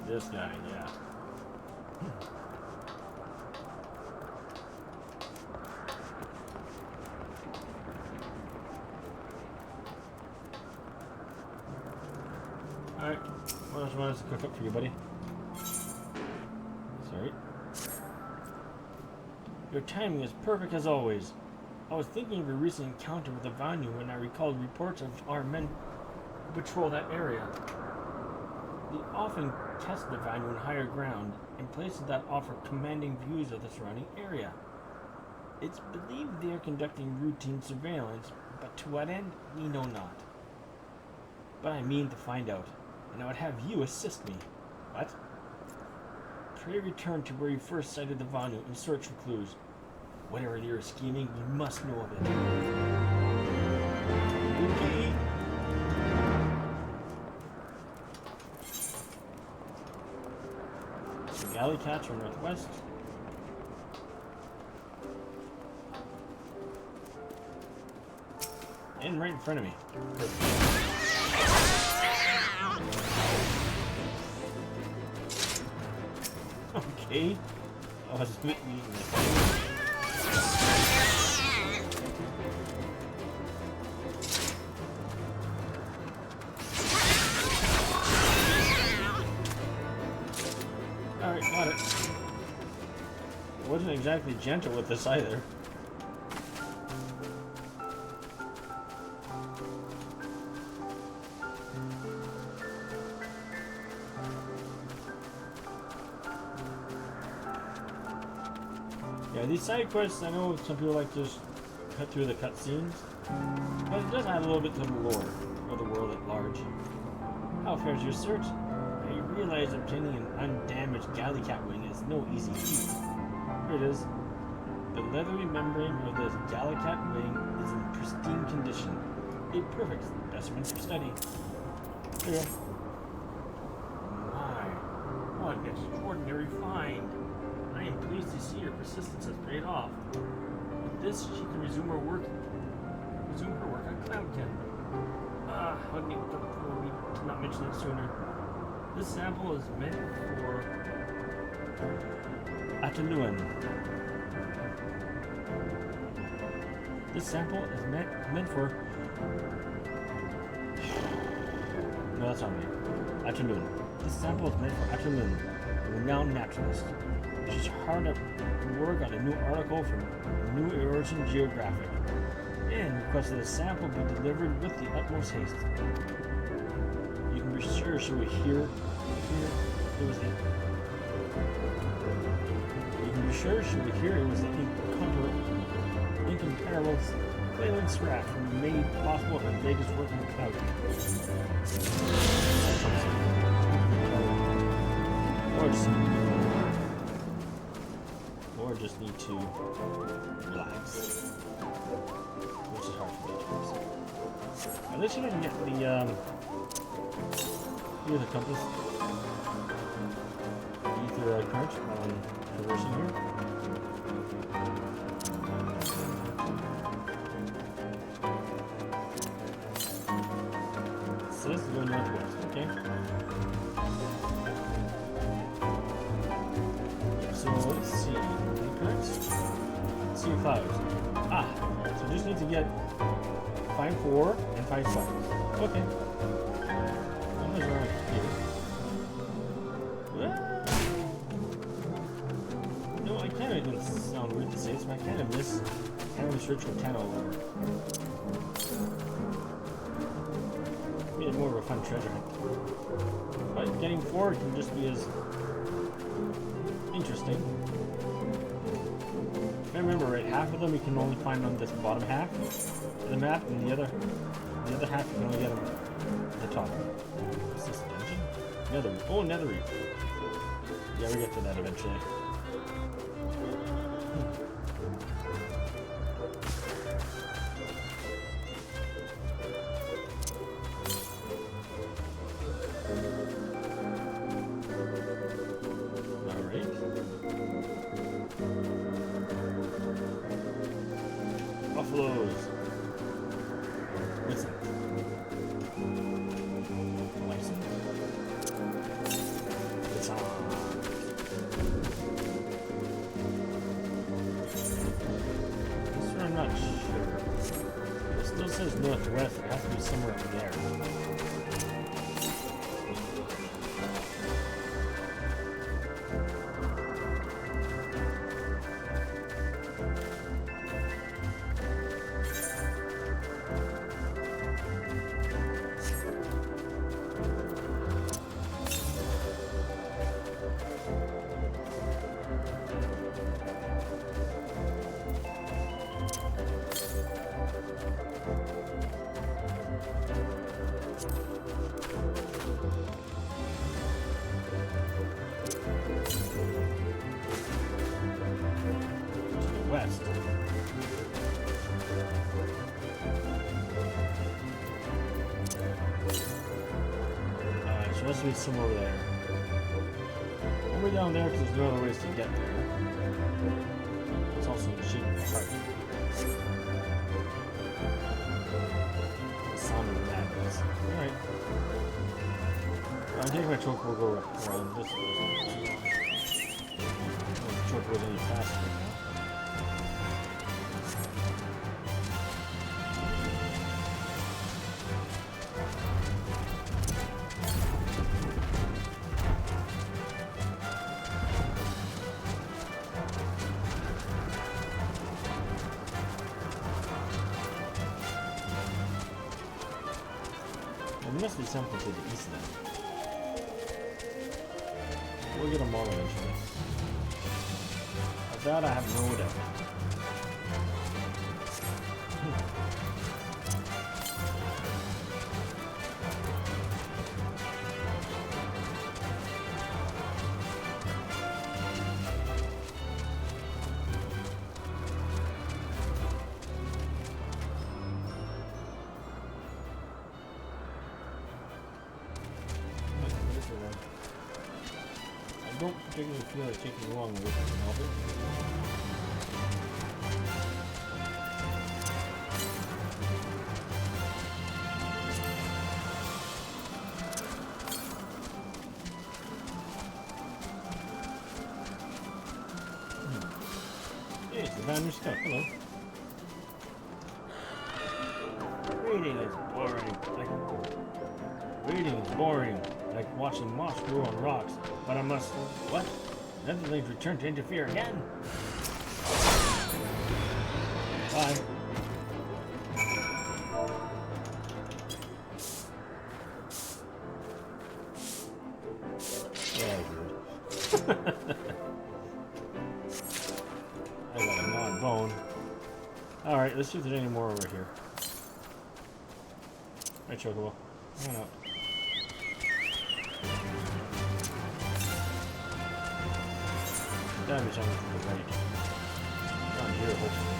This guy, yeah. Alright, what else wanted to cook up for you, buddy? Sorry. Your timing is perfect as always. I was thinking of your recent encounter with the Vanyu when I recalled reports of our men who patrol that area. They often test the Vanyu on higher ground in places that offer commanding views of the surrounding area. It's believed they are conducting routine surveillance, but to what end, we know not. But I mean to find out, and I would have you assist me. What? Pray return to where you first sighted the Vanyu and search for clues. Whatever they are scheming, you must know of it. Okay. Some galley cats from northwest. And right in front of me. Perfect. Okay. I was eating this. Alright, got it. Wasn't exactly gentle with this either. Yeah, these side quests, I know some people like to just cut through the cutscenes, but it does add a little bit to the lore of the world at large. How fares your search? I realize obtaining an undamaged galley cat wing is no easy feat. Here it is. The leathery membrane of this galley cat wing is in pristine condition. A perfect specimen for study. Here you go. My, what an extraordinary find. I am pleased to see your persistence has paid off. With this, she can resume her work on Cloudkin. How neat for me to not mention it sooner. This sample is meant for Ataluan. This sample is meant for. No, that's not me. Ataluan. This sample is meant for Ataluan, the renowned naturalist. She's hard at work on a new article from New Origin Geographic, and requested a sample be delivered with the utmost haste. You can be sure she will hear it was the incomparable Clayland Strat who made possible her latest work in the cloud. Or just need to relax, which is hard for me to do. At least you can get the here's the compass, ether current on traversing here. So let's see. Sea of Clouds. Ah, so we just need to get 5-4 and 5-5. Okay. Numbers are right here. No, I kind of didn't sound weird to say this, but I kind of miss Ritual 10 all over. Made it more of a fun treasure hunt. But getting 4 can just be as interesting. If I remember right, half of them you can only find on this bottom half of the map, and the other half you can only get on the top. What's this dungeon? Nether. Oh, Nether. Yeah, we get to that eventually. Buffaloes. What's that? License. It's on. This one I'm not sure. It still says northwest. It has to be somewhere up there. West. Alright, so it has to be somewhere over there. All the way down there because there's no other ways to get there. It's also the shape of the heart. The sound of madness. Alright. I'm taking my choke, we'll go around this way. The choke goes any faster now. There must be something to the east of that. We'll get them all eventually. Of that I have no doubt. I don't particularly feel like taking a long way from Albert. Hey, it's the Vanner Scout. Hello. Reading is boring. Reading is boring. Like watching moss grow on rocks, but I must... What? Netherlings return to interfere again? Bye. Yeah, good. I got a gnawed bone. Alright, let's see if there's any more over here. Right, Chocobo. Hang on out. Gotta be something to the right. Down here, hopefully.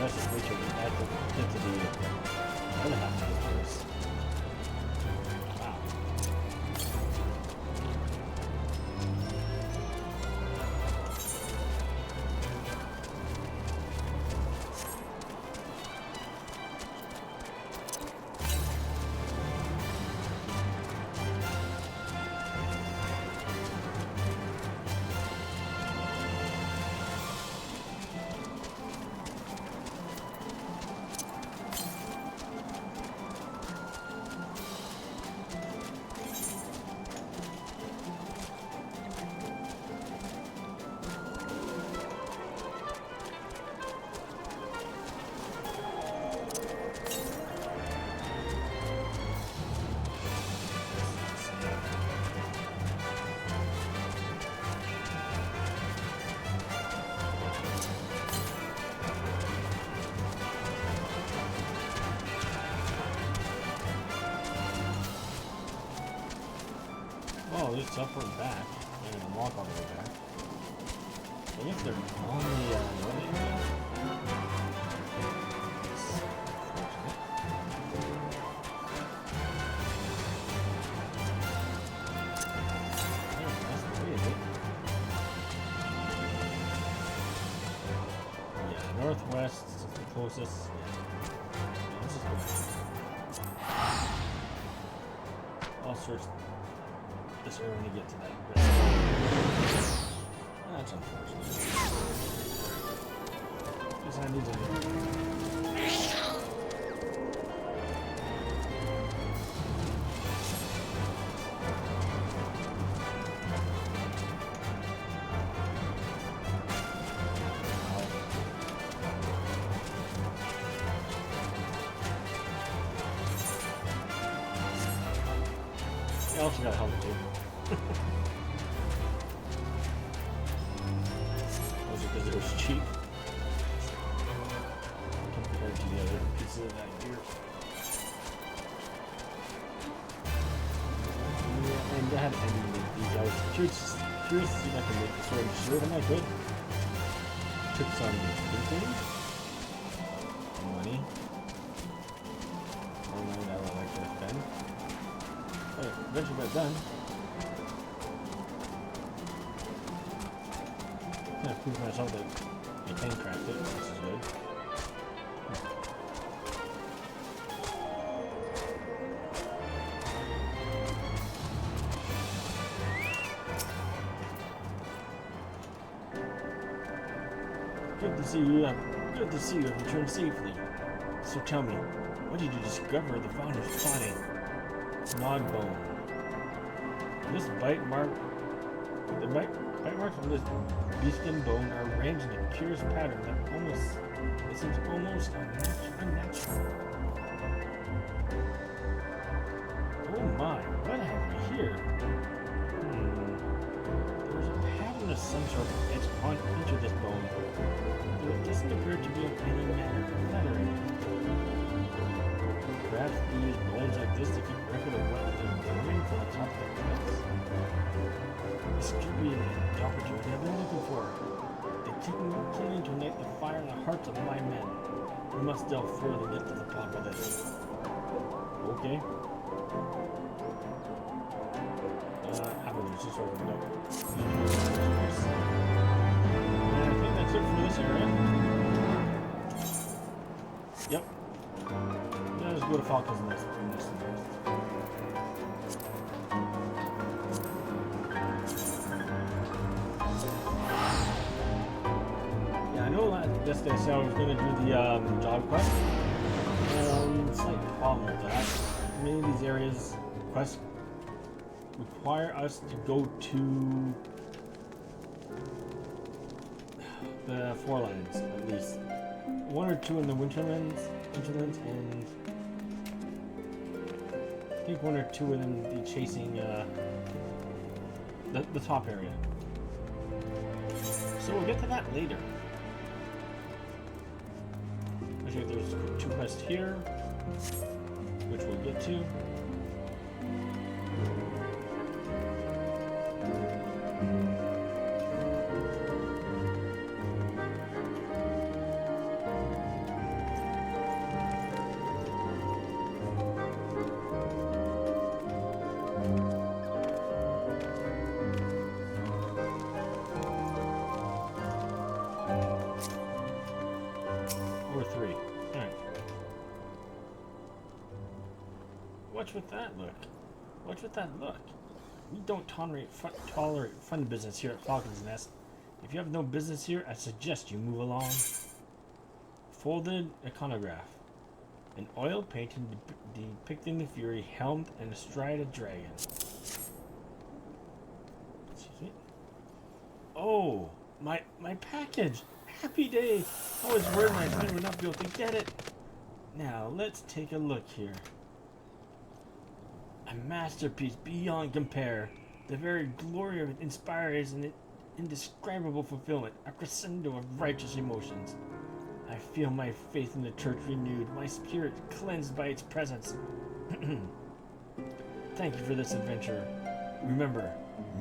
that's just way too late. I have to get to the other half of this place. Wow. Oh, it's upward back. And then walk all the way back. I guess they're on the northern area. That's the way, is it? Yeah, northwest is the closest. Yeah, let's just go back. All sorts. This area when you get to that. That's unfortunate. Guess I need to. I also got a helmet too. Was it because it was cheap? Compared to the other pieces of that gear. Yeah, and I had ended these. I was curious to see if I could make the sword short, and I could. Took some thinking. Money. More money that I would like to spend. But eventually got done. I proved myself that I can craft it, which is good. Good to see you. Good to see you have returned safely. So tell me, what did you discover the founder's plotting? Nogbone. This bite mark. The bite marks on this beefskin bone are arranged in a curious pattern that seems almost unnatural. Oh my, what have we here? There's a pattern of some sort etched into this bone, though it doesn't appear to be of any manner flattering. Perhaps we use blades like this to keep record of what they're doing from the top of the cliffs. This could be the opportunity I've been looking for. They keep continuing to ignite the fire in the hearts of my men. We must delve further and get to the bottom of this. Okay. Avenues, just sort of no. And I think that's it for this area. Yep. Yeah, let's go to Falcon's Nest. Yeah, I know that yesterday I said I was going to do the job quest. Slight problem with that. Many of these areas, quests require us to go to the Forelands, at least. One or two in the Winterlands, and I think one or two within the chasing, the top area. So we'll get to that later. Actually, there's two quests here, which we'll get to. What's with that look? What's with that look? We don't tolerate fun business here at Falcon's Nest. If you have no business here, I suggest you move along. Folded iconograph. An oil painting depicting the Fury helmed and astride a dragon. Excuse me. Oh, my package! Happy day! I was worried my friend would not be able to get it. Now, let's take a look here. A masterpiece beyond compare. The very glory of it inspires an indescribable fulfillment, a crescendo of righteous emotions. I feel my faith in the church renewed, my spirit cleansed by its presence. Thank you for this adventure. Remember,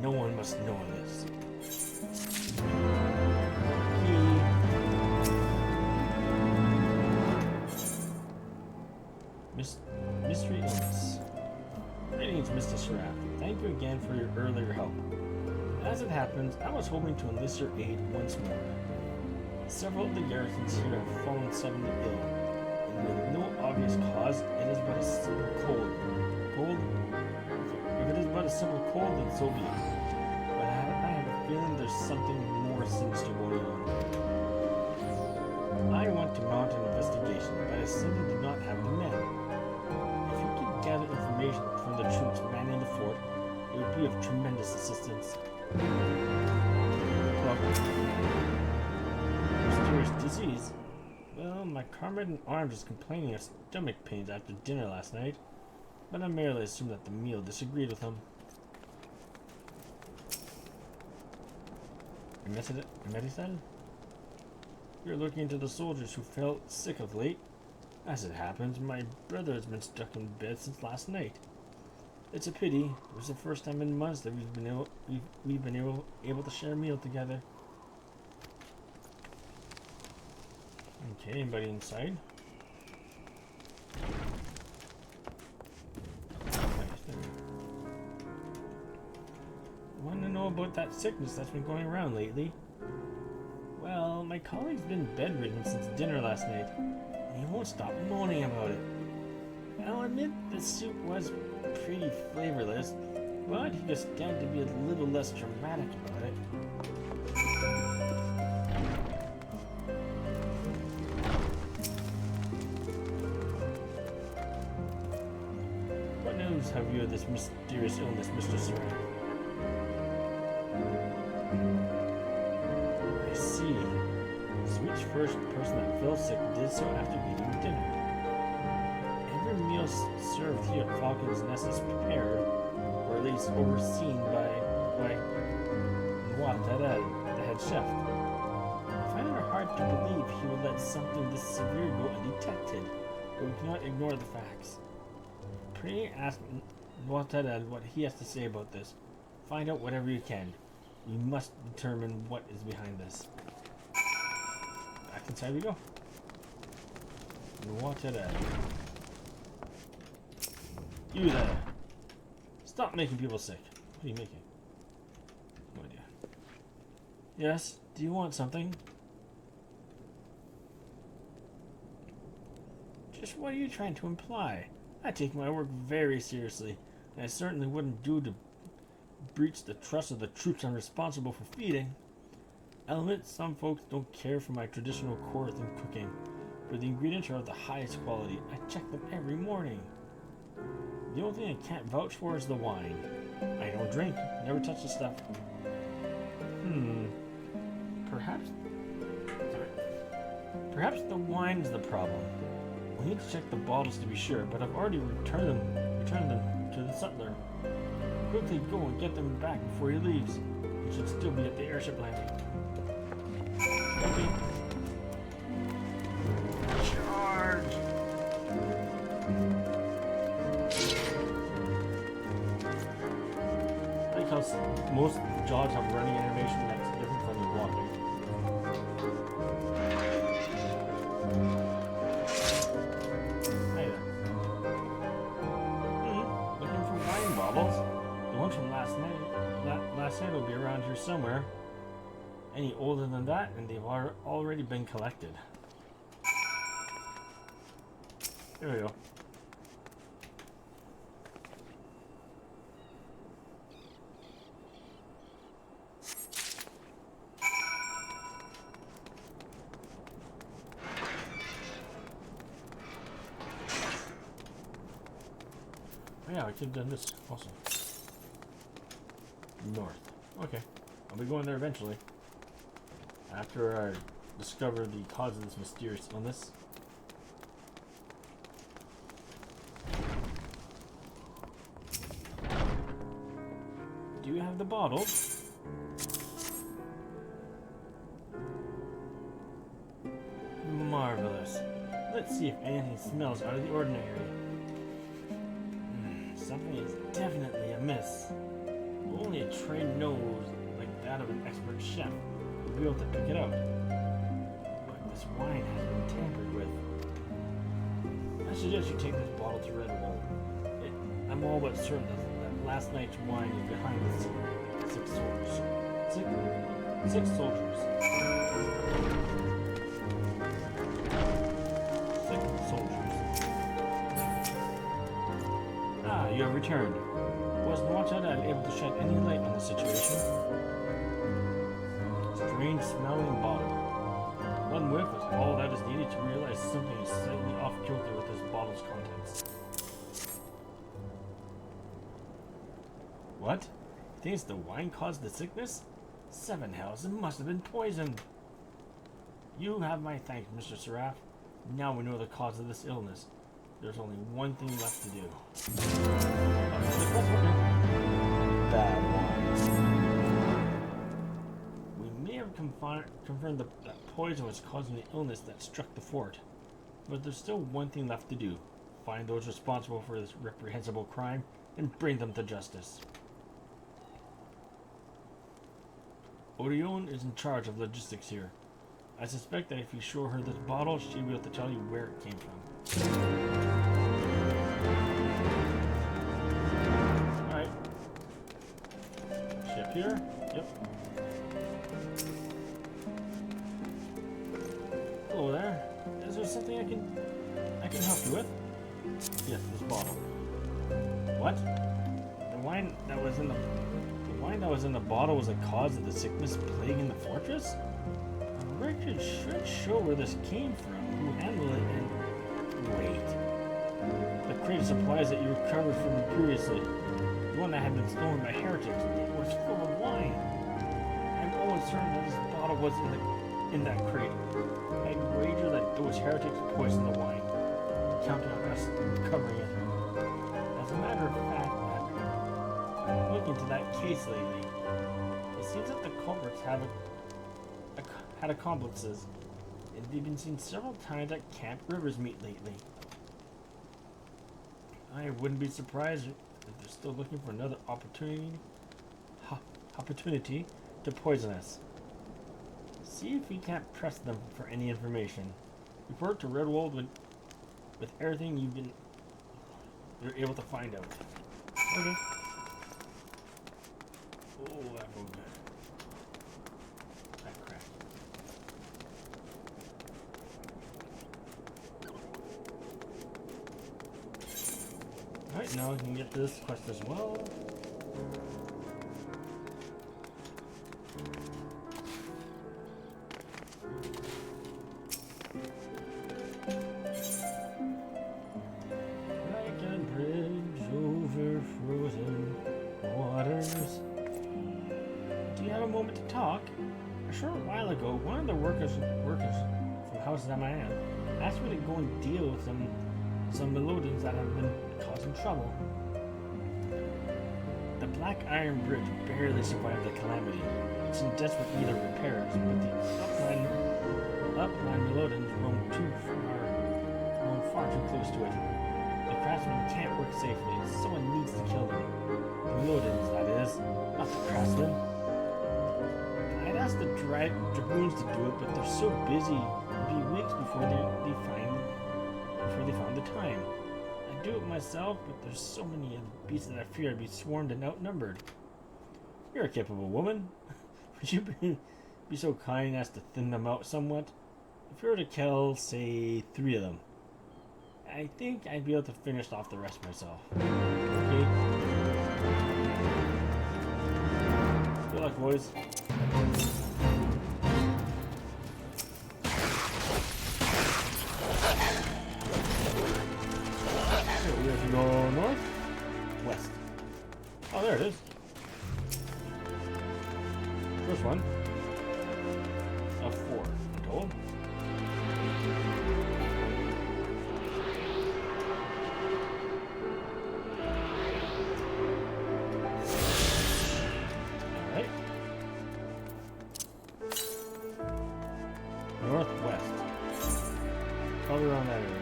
no one must know of this. Mystery illness. Greetings, Mr. Seraph. Thank you again for your earlier help. As it happens, I was hoping to enlist your aid once more. Several of the garrisons here have fallen suddenly ill, and with no obvious cause, it is but a simple cold. If it is but a simple cold, then so be it. But I have a feeling there's something more sinister going on. I want to mount an investigation, but I simply do not have the men. If you could gather information from the troops manning the fort, it would be of tremendous assistance. Mysterious disease? Well, my comrade in arms is complaining of stomach pains after dinner last night, but I merely assume that the meal disagreed with him. Amidst? You're looking into the soldiers who felt sick of late. As it happens, my brother has been stuck in bed since last night. It's a pity. It was the first time in months that we've been able to share a meal together. Okay, anybody inside? Want to know about that sickness that's been going around lately? Well, my colleague's been bedridden since dinner last night, and he won't stop moaning about it. I'll admit the soup was pretty flavorless, but he could stand to be a little less dramatic about it. What news have you of this mysterious illness, Mr. Seraph? I see. Switch first person that fell sick did so after eating dinner. Every meal served here at Falcon's Nest is prepared, or at least overseen by Noir-Tarel, the head chef. I find it hard to believe he would let something this severe go undetected, but we cannot ignore the facts. Pray ask Noir-Tarel what he has to say about this. Find out whatever you can. We must determine what is behind this. Back inside we go. Noir-Tarel. You there. Stop making people sick. What are you making? No idea. Yes, do you want something? Just what are you trying to imply? I take my work very seriously, and I certainly wouldn't do to breach the trust of the troops I'm responsible for feeding. I'll admit some folks don't care for my traditional Corythan cooking, but the ingredients are of the highest quality. I check them every morning. The only thing I can't vouch for is the wine. I don't drink, never touch the stuff. Perhaps the wine is the problem. We need to check the bottles to be sure, but I've already returned them to the sutler. Quickly go and get them back before he leaves. He should still be at the airship landing. Okay. Charge! I like how most jobs have running animation that's different from the walking. Hey there. Looking for wine bottles? The ones from last night will be around here somewhere. Any older than that, and they've already been collected. Here we go. yeah, I could have done this also. North. Okay. I'll be going there eventually. After I discover the cause of this mysterious illness. Do you have the bottle? Marvelous. Let's see if anything smells out of the ordinary. Something is definitely amiss. Only a trained nose like that of an expert chef would be able to pick it out. But this wine has been tampered with. I suggest you take this bottle to Redwall. I'm all but certain that last night's wine is behind the six soldiers. Six soldiers. Ah, you have returned. Was not able to shed any light on the situation. Strange smelling bottle. One whiff is all that is needed to realize something is slightly off kilter with this bottle's contents. What? You think it's the wine caused the sickness? 7 hells, it must have been poisoned. You have my thanks, Mr. Seraph. Now we know the cause of this illness. There's only one thing left to do. Bad wine. We may have confirmed that poison was causing the illness that struck the fort. But there's still one thing left to do. Find those responsible for this reprehensible crime and bring them to justice. Orion is in charge of logistics here. I suspect that if you show her this bottle, she'll be able to tell you where it came from. Alright. Ship here? Yep. Hello there. Is there something I can help you with? Yes, this bottle. What? The wine that was in the bottle was the cause of the sickness plaguing the fortress? A record should show where this came from, who handled it, and wait. The crate of supplies that you recovered from me previously, the one that had been stolen by heretics, it was full of wine. I'm almost certain that this bottle was in that crate. I'd wager that those heretics poisoned the wine, counting on us recovering it. As a matter of fact, I've looked into that case lately. It seems that the culprits had accomplices, and they've been seen several times at Camp Rivers Meet lately. I wouldn't be surprised if they're still looking for another opportunity to poison us. See if we can't press them for any information. Report to Redwall with everything you're able to find out. Okay. Oh, that moved. That cracked. Alright, now I can get this quest as well. Like a bridge over frozen waters. Do you have a moment to talk? A short while ago, one of the workers from House Zamayan asked me to go and deal with some melodians that have been causing trouble. The Black Iron Bridge barely survived the calamity. It's in desperate need of repairs, but the upland melodians roam far too close to it. The craftsmen can't work safely. Someone needs to kill them. The melodians, that is, not the craftsmen. I'd asked the dragoons to do it, but they're so busy. It'll be weeks before they found the time. I'd do it myself, but there's so many of the beasts that I fear I'd be swarmed and outnumbered. You're a capable woman. Would you be so kind as to thin them out somewhat? If you were to kill, say, 3 of them, I think I'd be able to finish off the rest myself. Okay? Good luck, boys. We have to go north. this one. Of 4 in total. Alright. Northwest. Probably around that area.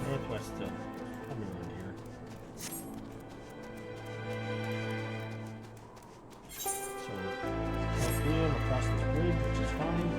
Northwest still. Probably around here. So, I'm across this bridge, which is fine.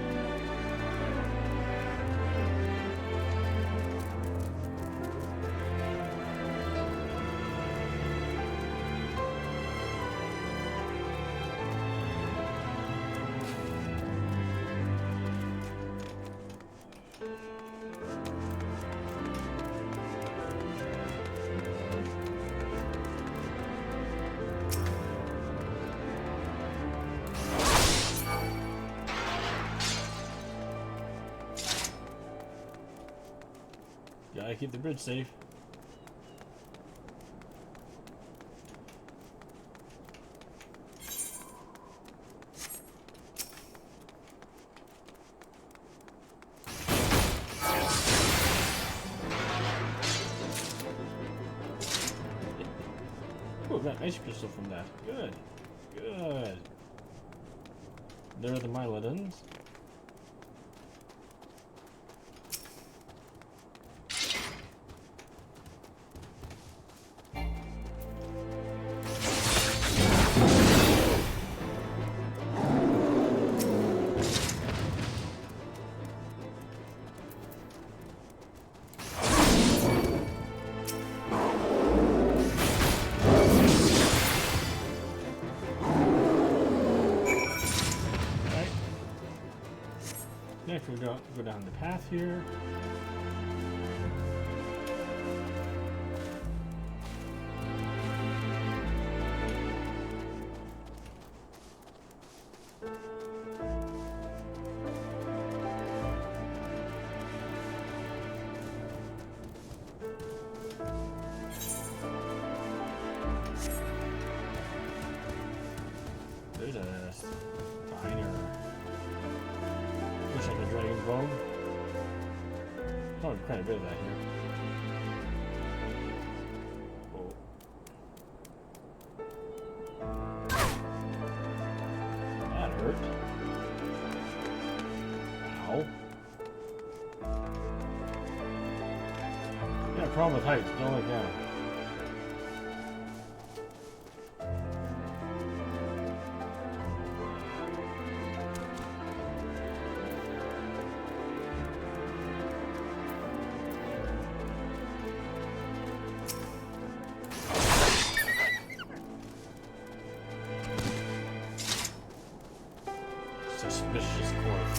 Gotta keep the bridge safe. Oh, got an ice crystal from that. Good. Good. There are the Mylodons. Next we go down the path here. There's a spiner. Looks like a dragon bone. Oh, quite a bit of that here. Oh. That hurt. Ow. You got a problem with heights, don't look down. Suspicious course.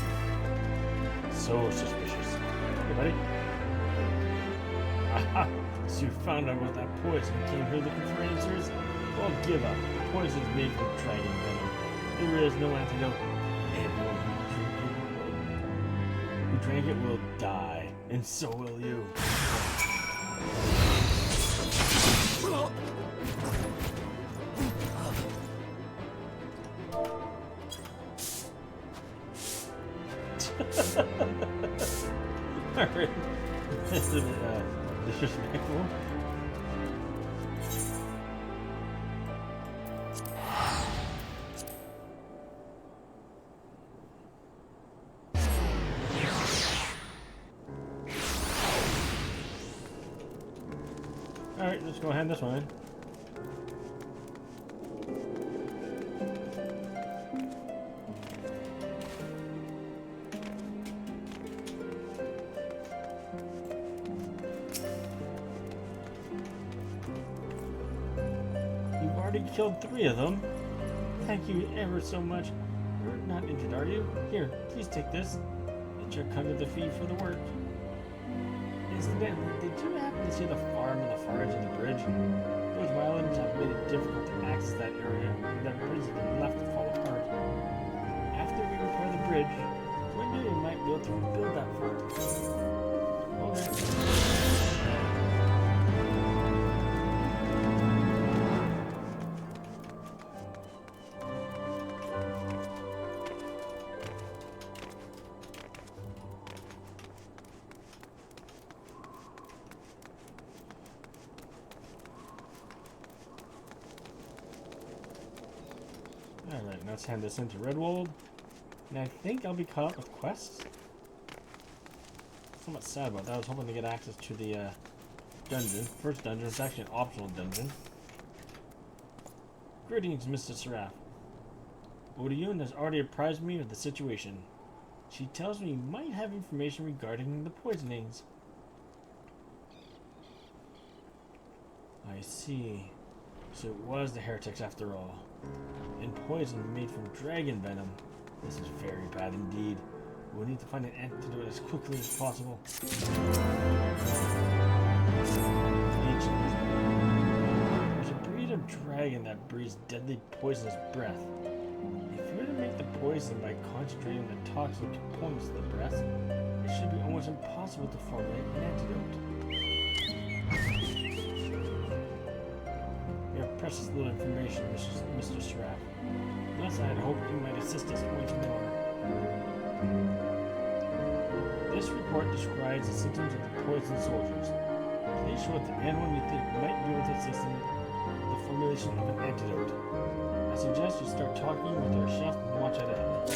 So suspicious. Hey, buddy. Aha! So you found out about that poison. You came here looking for answers? Well, give up. Poison's made from dragon venom. There is no antidote. Everyone who drank it will die. And so will you. Alright. This is disrespectful. Alright, let's go hand this one in. We killed 3 of them. Thank you ever so much. You're not injured, are you? Here, please take this. It's your cut of the fee for the work. Incidentally, did you happen to see the farm on the far edge of the bridge? Those violins have made it difficult to access that area, and that bridge has been left to fall apart. After we repair the bridge, we knew we might be able to rebuild that farm. Okay. Alright, let's hand this into Redwold. And I think I'll be caught up with quests. Somewhat sad about that. I was hoping to get access to the dungeon. First dungeon. It's actually an optional dungeon. Greetings, Mr. Seraph. Odiyun has already apprised me of the situation. She tells me you might have information regarding the poisonings. I see. So it was the heretics after all. And poison made from dragon venom. This is very bad indeed. We'll need to find an antidote as quickly as possible. There's a breed of dragon that breathes deadly poisonous breath. If you were to make the poison by concentrating the toxic components of the breath, it should be almost impossible to formulate an antidote. Precious little information, Mr. Seraph. Thus, I had hoped you might assist us once more. This report describes the symptoms of the poisoned soldiers. Please show it to anyone you think might be able to assist in the formulation of an antidote. I suggest you start talking with our chef and watch it out.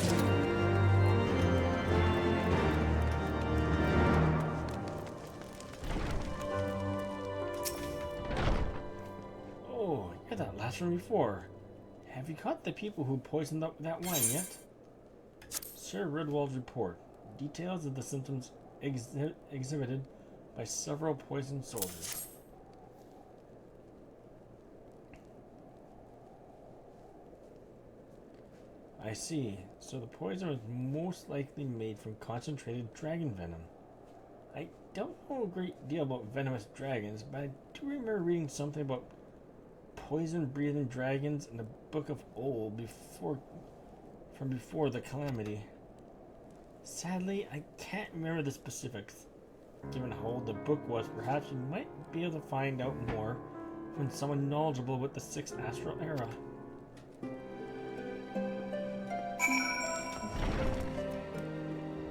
That last from before. Have you caught the people who poisoned up that wine yet? Sir Redwald's report. Details of the symptoms exhibited by several poisoned soldiers. I see. So the poison was most likely made from concentrated dragon venom. I don't know a great deal about venomous dragons, but I do remember reading something about poison-breathing dragons in the Book of Old before the calamity. Sadly, I can't remember the specifics. Given how old the book was, perhaps you might be able to find out more from someone knowledgeable with the 6th Astral Era.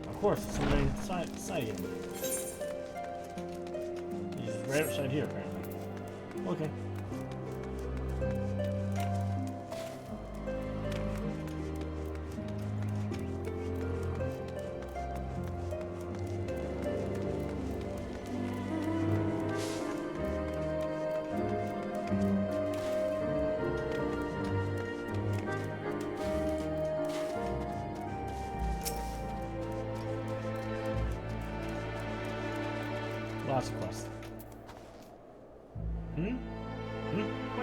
Of course, somebody inside him. He's right outside here, apparently. Okay. Last quest. What do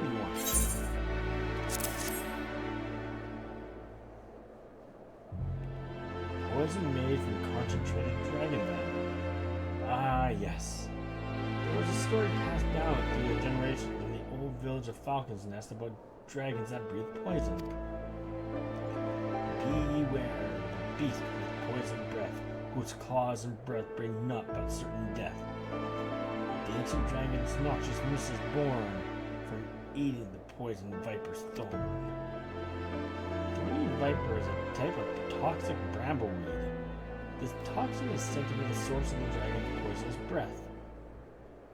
you want? Poison made from concentrated dragon venom. Ah, yes. There was a story passed down through the generations in the old village of Falcon's Nest about dragons that breathe poison. Beware the beast with poison breath, whose claws and breath bring naught but certain death. The ancient dragon's noxious noose is born from eating the poisoned viper's thorn. Thorny viper is a type of toxic brambleweed. This toxin is said to be the source of the dragon's poisonous breath.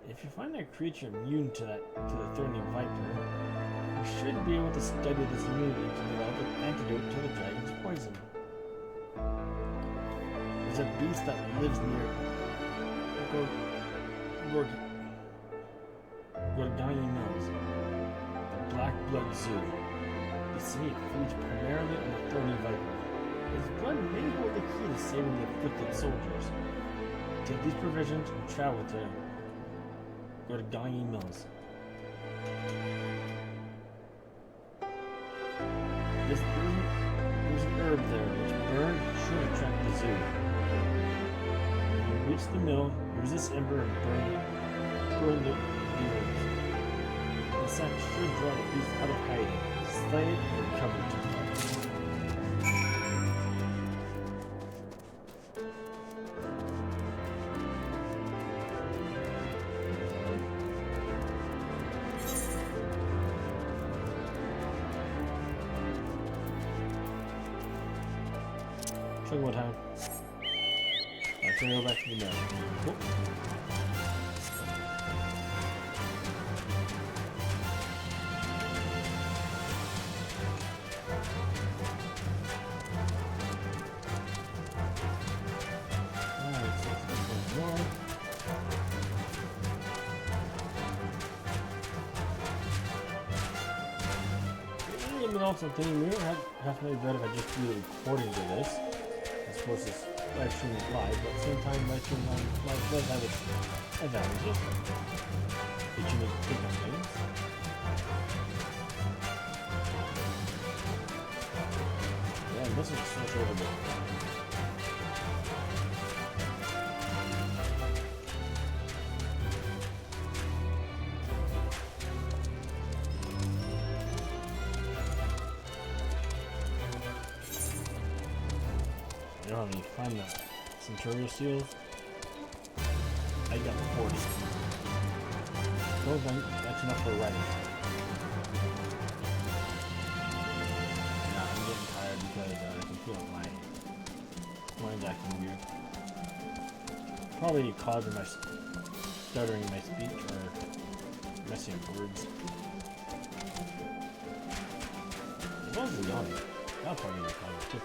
If you find a creature immune to the thorny viper, you should be able to study this immunity to develop an antidote to the dragon's poison. There's a beast that lives near Gorgani Mills, the Black Blood Zoo. The snake feeds primarily on the thorny viper. His blood may hold the key to saving the afflicted soldiers. Take these provisions and travel to Gorgani Mills. There's an herb there which burned should attract the zoo. When you reach the mill, use this ember and burn the herbs. The sap should draw the beast out of hiding. Slay it and recover it to the fire. Try one time. Alright, so we go back to the mill. Cool. Alright, so let's go north. Let me know something. We don't have to make better if I just do the recording to this. I suppose this live stream is live, but at the same time, live stream on live does have its advantages. That you make take on things. Yeah, this is such over there. I don't need to find the Centurial seals. I got 40. Don't think that's enough for writing. Nah, I'm getting tired because I can feel my mind's acting weird. Probably causing my stuttering in my speech or messing up words. As long as it's yawning, that'll probably be causing it too.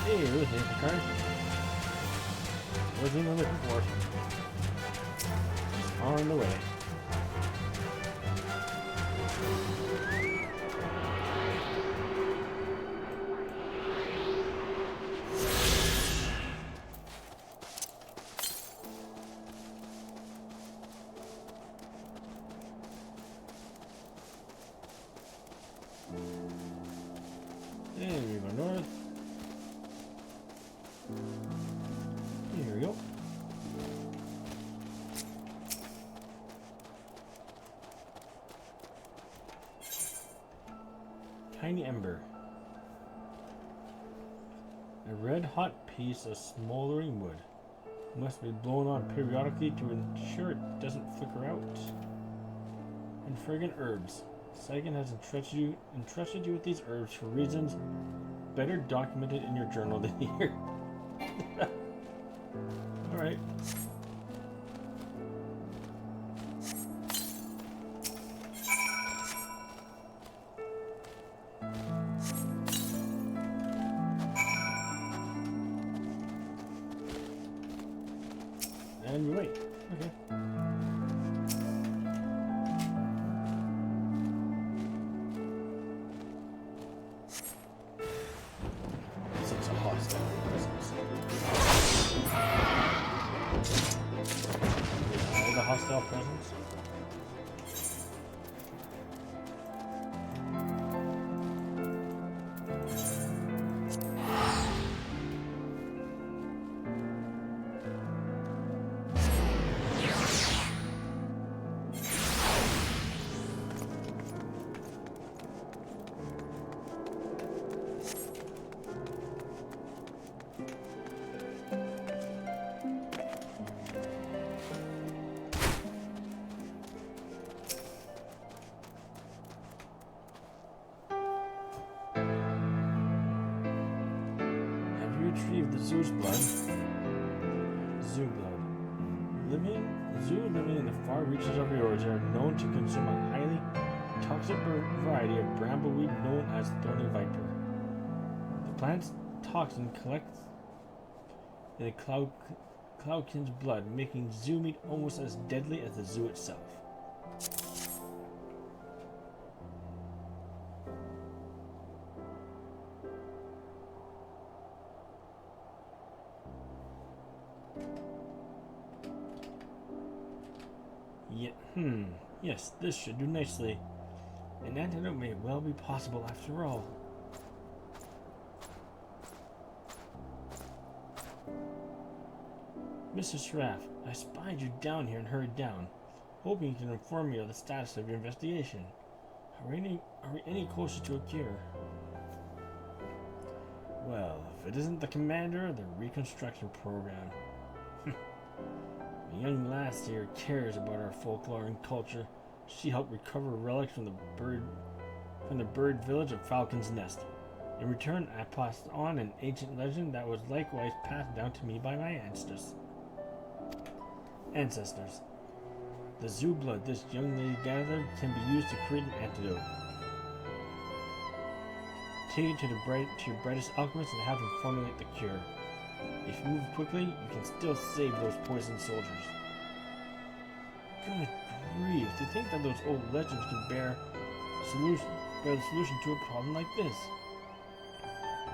Hey, there's the card. Wasn't even looking for it. Just on the way. And we go north. Here we go. Tiny ember. A red-hot piece of smoldering wood must be blown on periodically to ensure it doesn't flicker out. And friggin' herbs. Sagan has entrusted you with these herbs for reasons better documented in your journal than here. Alright. And we wait. Okay. It's a hostile presence. The hostile presence? Retrieve the zoo's blood. in the far reaches of Eorzea are known to consume a highly toxic variety of brambleweed known as thorny viper. The plant's toxin collects in the cloudkin's blood, making zoo meat almost as deadly as the zoo itself. Yes, this should do nicely. An antidote may well be possible after all. Mr. Seraff, I spied you down here and hurried down, hoping you can inform me of the status of your investigation. Are we any closer to a cure? Well, if it isn't the commander of the reconstruction program. The young lass here cares about our folklore and culture. She helped recover relics from the bird village of Falcon's Nest. In return, I passed on an ancient legend that was likewise passed down to me by my ancestors. The zoo blood this young lady gathered can be used to create an antidote. Take it to your brightest alchemist and have them formulate the cure. If you move quickly, you can still save those poisoned soldiers. Good grief, to think that those old legends could bear the solution to a problem like this.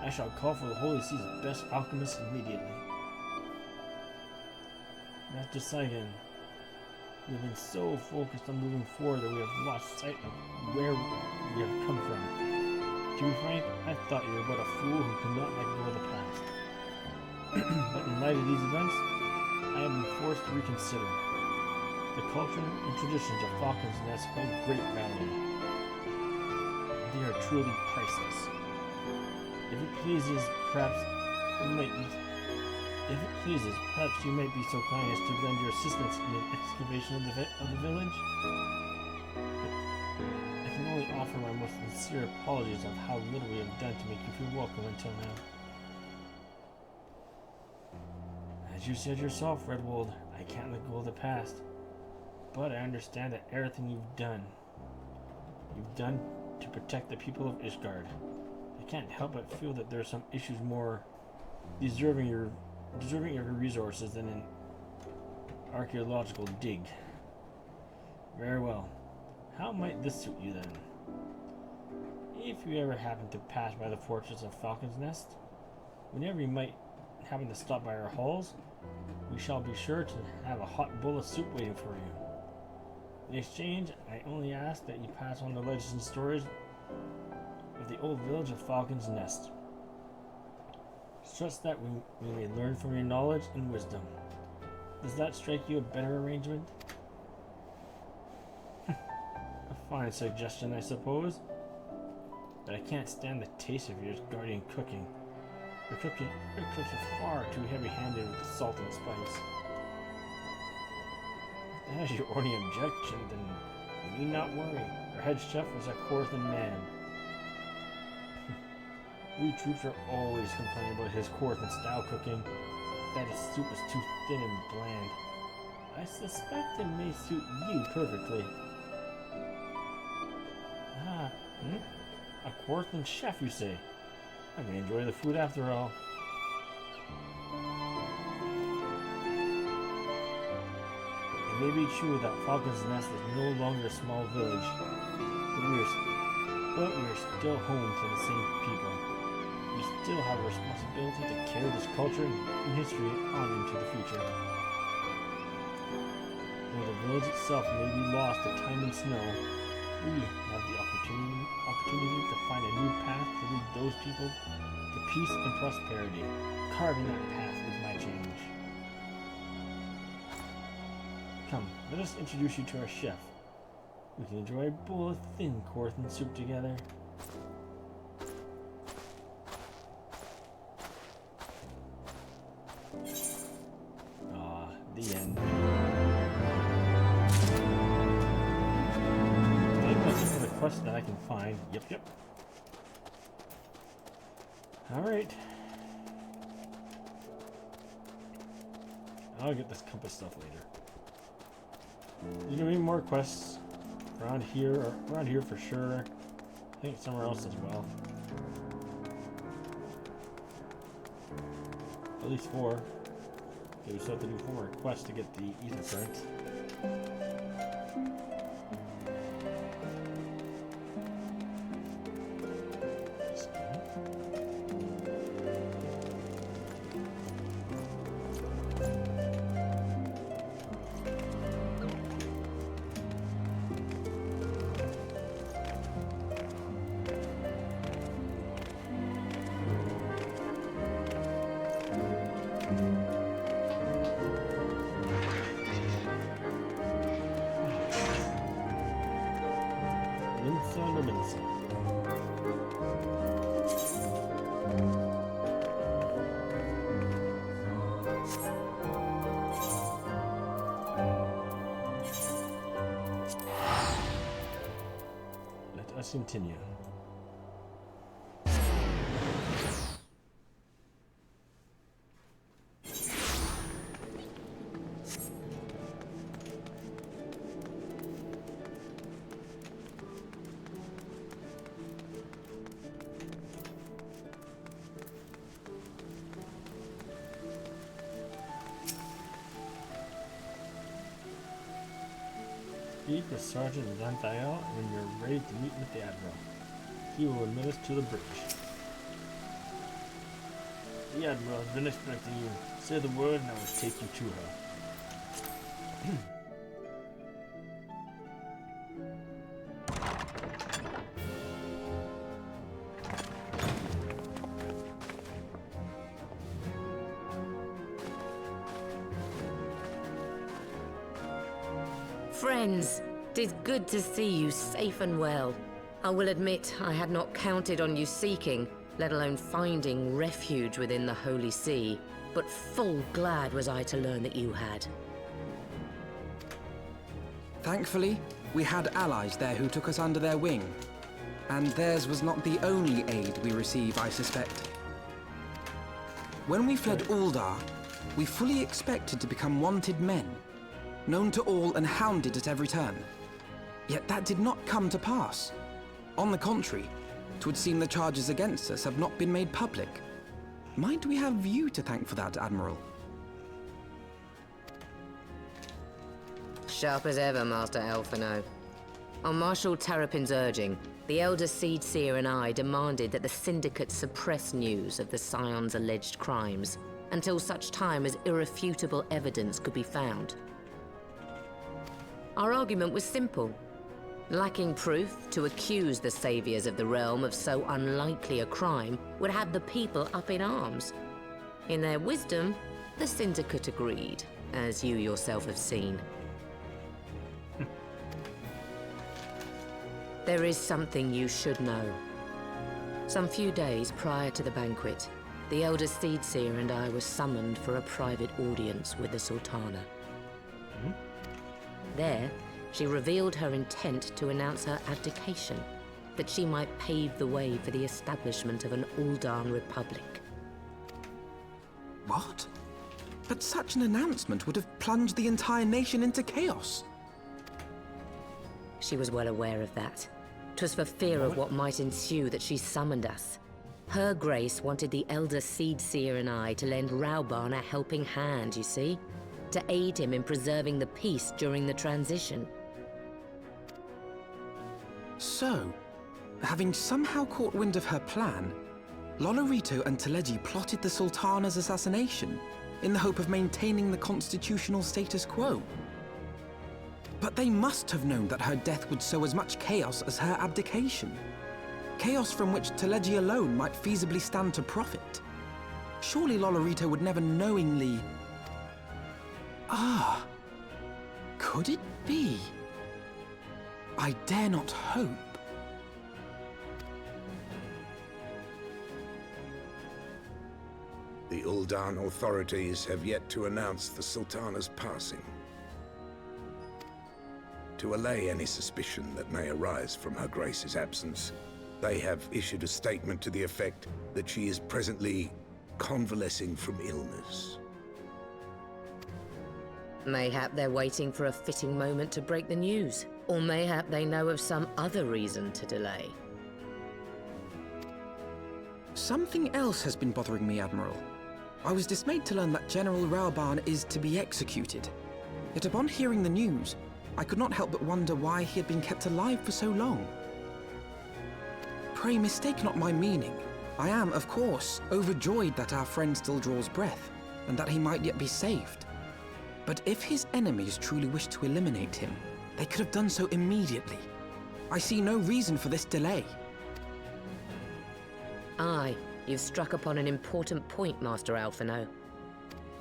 I shall call for the Holy See's best alchemists immediately. Master Saigan, we've been so focused on moving forward that we have lost sight of where we have come from. To be frank, I thought you were but a fool who could not let go of the past. But in light of these events, I have been forced to reconsider. The culture and traditions of Falcon's Nest hold great value. They are truly priceless. If it pleases, perhaps you might be so kind as to lend your assistance in the excavation of the village. I can only offer my most sincere apologies of how little we have done to make you feel welcome until now. As you said yourself, Redwold, I can't let go of the past. But I understand that everything you've done to protect the people of Ishgard. I can't help but feel that there are some issues more deserving of your resources than an archaeological dig. Very well. How might this suit you then? If you ever happen to pass by the fortress of Falcon's Nest, whenever you might happen to stop by our halls, we shall be sure to have a hot bowl of soup waiting for you. In exchange, I only ask that you pass on the legends and stories of the old village of Falcon's Nest, such that we may learn from your knowledge and wisdom. Does that strike you a better arrangement? A fine suggestion, I suppose. But I can't stand the taste of your guardian cooking. Your cooks are far too heavy-handed with the salt and spice. If that is your only objection, then you need not worry. Our head chef is a Korthan man. We troops are always complaining about his Korthan-style cooking, that his soup is too thin and bland. I suspect it may suit you perfectly. A Korthan chef, you say? I may enjoy the food after all. It may be true that Falcon's Nest is no longer a small village, but we are still home to the same people. We still have a responsibility to carry this culture and history on into the future. Though the village itself may be lost to time and snow, we have the opportunity to find a new path to lead those people to peace and prosperity. Carving that path is my change. Come, let us introduce you to our chef. We can enjoy a bowl of thin Korthan soup together. The end. Maybe that's another quest that I can find. Yep. Alright. I'll get this compass stuff later. You do any more quests around here, or around here for sure. I think somewhere else as well. At least 4. Okay, we still have to do 4 more quests to get the ether print. Let us continue. Speak with Sergeant Xanthael when you're ready to meet with the Admiral. He will admit us to the bridge. The Admiral has been expecting you. Say the word and I will take you to her. Friends, 'tis good to see you safe and well. I will admit I had not counted on you seeking, let alone finding refuge within the Holy See, but full glad was I to learn that you had. Thankfully, we had allies there who took us under their wing. And theirs was not the only aid we receive, I suspect. When we fled Uldar, we fully expected to become wanted men, known to all and hounded at every turn. Yet that did not come to pass. On the contrary, 'twould seem the charges against us have not been made public. Might we have you to thank for that, Admiral? Sharp as ever, Master Elfino. On Marshal Terrapin's urging, the Elder Seed Seer and I demanded that the Syndicate suppress news of the Scion's alleged crimes until such time as irrefutable evidence could be found. Our argument was simple. Lacking proof, to accuse the saviors of the realm of so unlikely a crime would have the people up in arms. In their wisdom, the Syndicate agreed, as you yourself have seen. There is something you should know. Some few days prior to the banquet, the Elder Seed Seer and I were summoned for a private audience with the Sultana. There, she revealed her intent to announce her abdication, that she might pave the way for the establishment of an Uldan Republic. What? But such an announcement would have plunged the entire nation into chaos. She was well aware of that. 'Twas for fear of what might ensue that she summoned us. Her Grace wanted the Elder Seed Seer and I to lend Rauban a helping hand, you see? To aid him in preserving the peace during the transition. So, having somehow caught wind of her plan, Lolorito and Teleji plotted the Sultana's assassination in the hope of maintaining the constitutional status quo. But they must have known that her death would sow as much chaos as her abdication. Chaos from which Teleji alone might feasibly stand to profit. Surely Lolorito would never knowingly... Ah, could it be? I dare not hope. The Uldan authorities have yet to announce the Sultana's passing. To allay any suspicion that may arise from Her Grace's absence, they have issued a statement to the effect that she is presently convalescing from illness. Mayhap they're waiting for a fitting moment to break the news. Or mayhap they know of some other reason to delay. Something else has been bothering me, Admiral. I was dismayed to learn that General Raoban is to be executed. Yet upon hearing the news, I could not help but wonder why he had been kept alive for so long. Pray mistake not my meaning. I am, of course, overjoyed that our friend still draws breath, and that he might yet be saved. But if his enemies truly wished to eliminate him, they could have done so immediately. I see no reason for this delay. Aye, you've struck upon an important point, Master Alphino.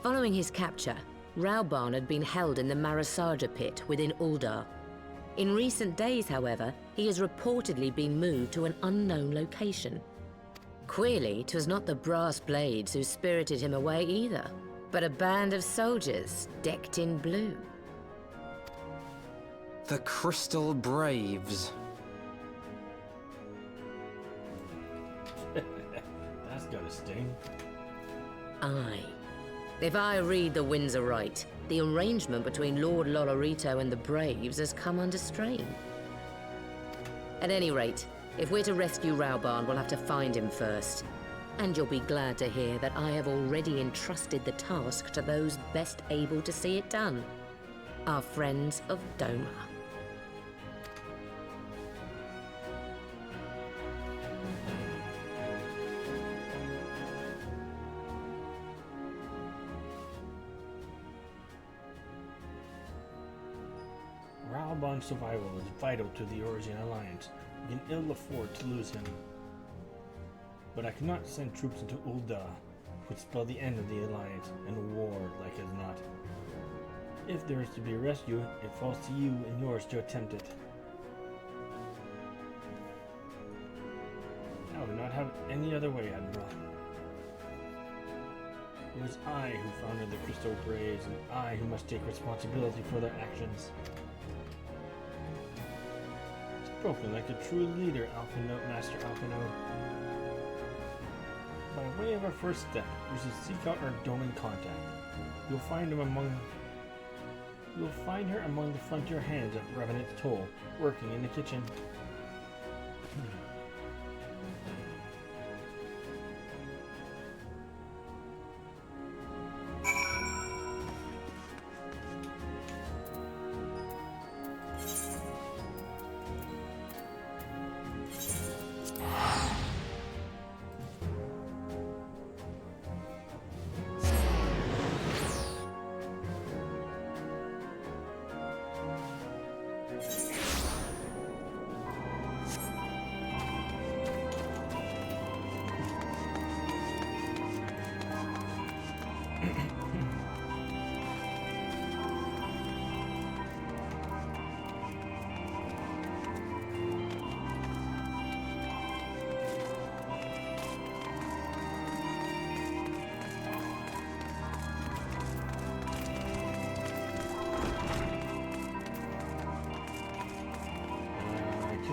Following his capture, Raoban had been held in the Marasaja pit within Uldar. In recent days, however, he has reportedly been moved to an unknown location. Queerly, 'twas not the brass blades who spirited him away either, but a band of soldiers decked in blue. The Crystal Braves. That's gotta sting. Aye. If I read the winds aright, the arrangement between Lord Lolorito and the Braves has come under strain. At any rate, if we're to rescue Raoban, we'll have to find him first. And you'll be glad to hear that I have already entrusted the task to those best able to see it done. Our friends of Doma. Raoban's survival is vital to the Origin Alliance. We can ill afford to lose him. But I cannot send troops into Uldar, which would spell the end of the Alliance and war like as not. If there is to be a rescue, it falls to you and yours to attempt it. I would not have it any other way, Admiral. It was I who founded the Crystal Braves, and I who must take responsibility for their actions. Spoken like a true leader, Master Alphino. By way of our first step, we should seek out our Doman contact. You'll find her among the frontier hands at Revenant's Toll, working in the kitchen.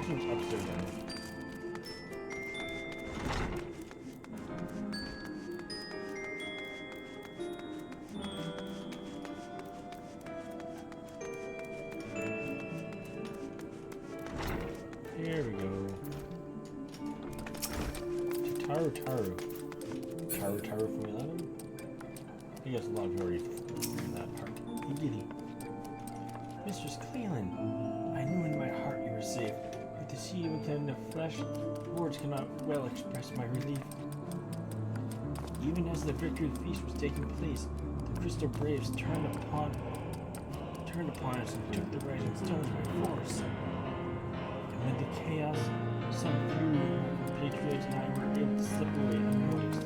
Upstairs, here we go. Taru from 11? I guess a lot of you already in that part. Hey, Giddy. Mistress Cleland, I knew in my heart you were safe. To see you again in the flesh, words cannot well express my relief. Even as the victory feast was taking place, the Crystal Braves turned upon us and took the rising stones by force. Amid the chaos, some few of my compatriots and I were able to slip away unnoticed.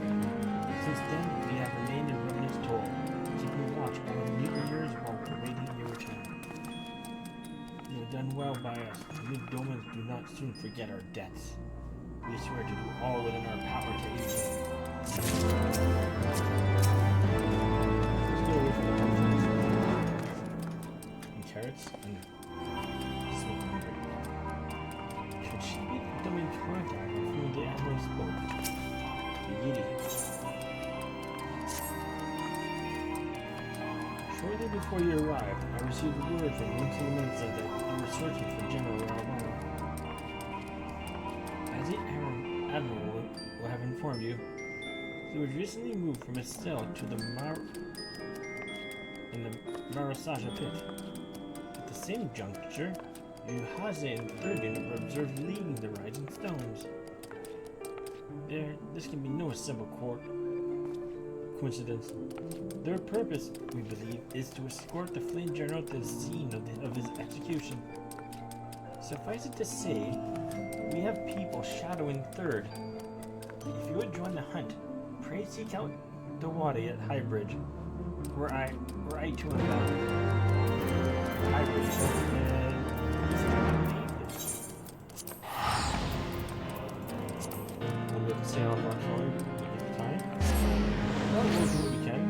Since then, we have remained in Revenant's Toll, keeping watch over the new years while awaiting your return. You have done well by us. We Domans do not soon forget our debts. We swear to do all within our power to aid you. Let's go away from the conference. And carrots and smoking bread. Could she be the Doman contact with whom the Admiral spoke? The Yiddy. Shortly before you arrived, I received word from Lieutenant Mensa that you were searching for General Raubon. As the Admiral will have informed you, he was recently moved from his cell to the Marasaja pit. At the same juncture, Yuhaze and Irvin were observed leading the Rising Stones. This can be no simple coincidence. Their purpose, we believe, is to escort the Flame General to the scene of his execution. Suffice it to say, we have people shadowing Third. If you would join the hunt, pray seek out the Wadi at High Bridge, where I too am bound. High Bridge, we'll get to say on our phone at the time. Well, we'll do what we can.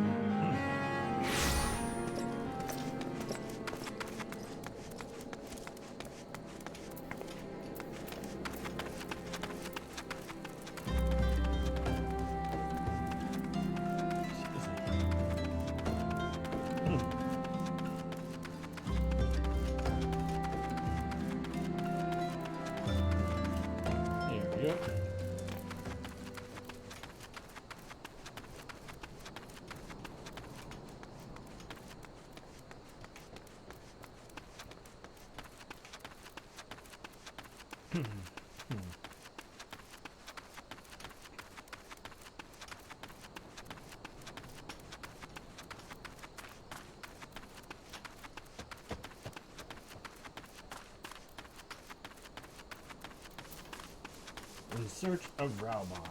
In search of Raubon.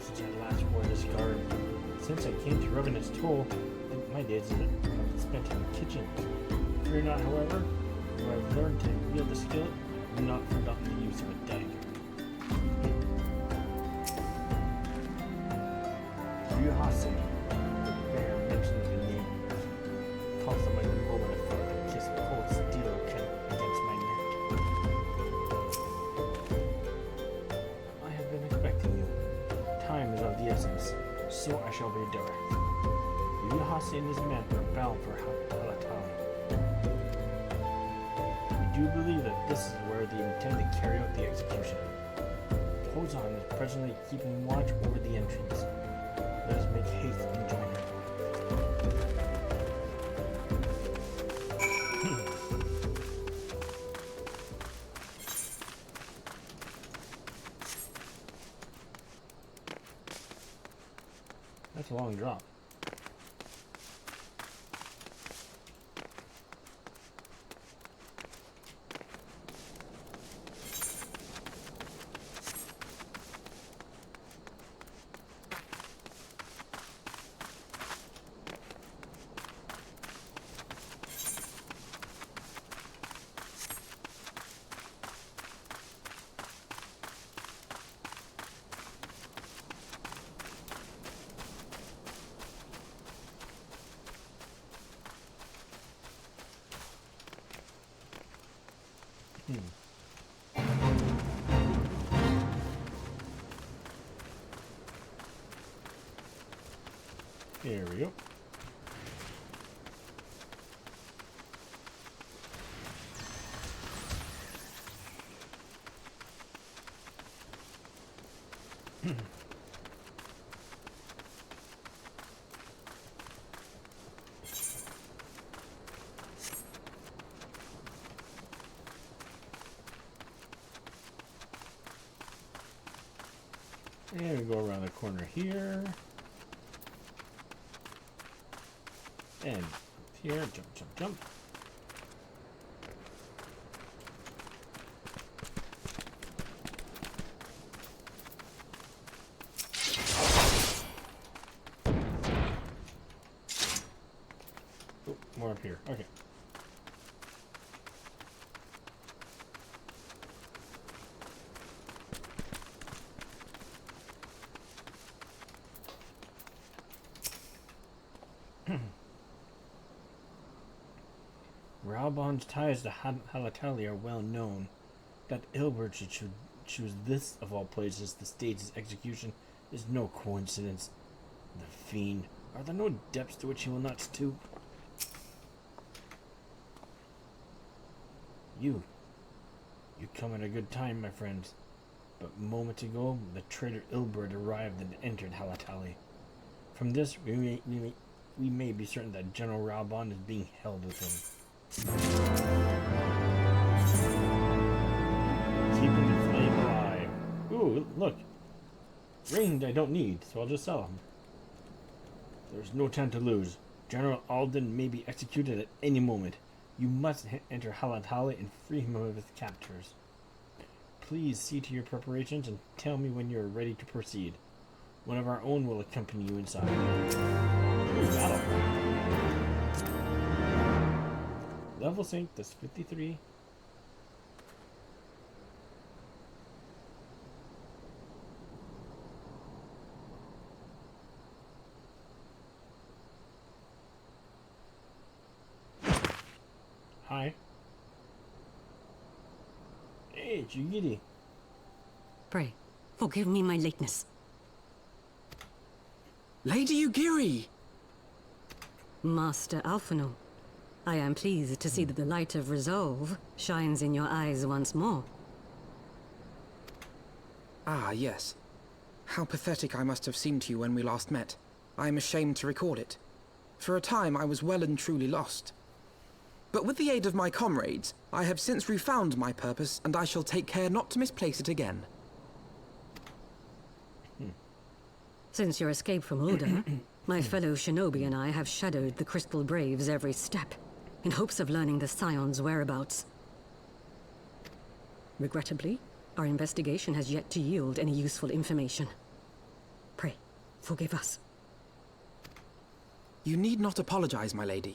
Since I last wore this garb. Since I came to Revenant's Toll, my days have been spent in the kitchen. Fear not, however, though I've learned to wield the skill, I have not forgotten the use of a dagger. Ryuhase, the bear mentioned the name, caused my moment of felt a kiss of cold steel against my neck. I have been expecting you. Time is of the essence, so I shall be direct. Ryuhase and his men are bound for Halatai. We do believe that this is where they intend to carry out the execution. Pozan is presently keeping watch over the entrance. Let us make haste and join her. That's a long drop. Here we go. And we go around the corner here. And here, jump, jump, jump. Oh, more up here. Okay. Raubon's ties to Halatali are well known. That Ilbert should choose this, of all places, to stage his execution is no coincidence. The fiend. Are there no depths to which he will not stoop? You come at a good time, my friends. But moments ago, the traitor Ilbert arrived and entered Halatali. From this, we may be certain that General Raubon is being held with him. Keeping the flame alive. Ooh, look. Ringed I don't need, so I'll just sell them. There's no time to lose. General Alden may be executed at any moment. You must enter Halatali and free him of his captors. Please see to your preparations and tell me when you are ready to proceed. One of our own will accompany you inside. Ooh, battle. Level sync, that's 53. Hi. Hey, Jugiri. Pray, forgive me my lateness. Lady Ugiri! Master Alphino, I am pleased to see that the light of resolve shines in your eyes once more. Ah, yes. How pathetic I must have seemed to you when we last met. I am ashamed to record it. For a time I was well and truly lost. But with the aid of my comrades, I have since refound my purpose, and I shall take care not to misplace it again. Since your escape from Ulda, my fellow shinobi and I have shadowed the Crystal Braves every step, in hopes of learning the Scion's whereabouts. Regrettably, our investigation has yet to yield any useful information. Pray, forgive us. You need not apologize, my lady.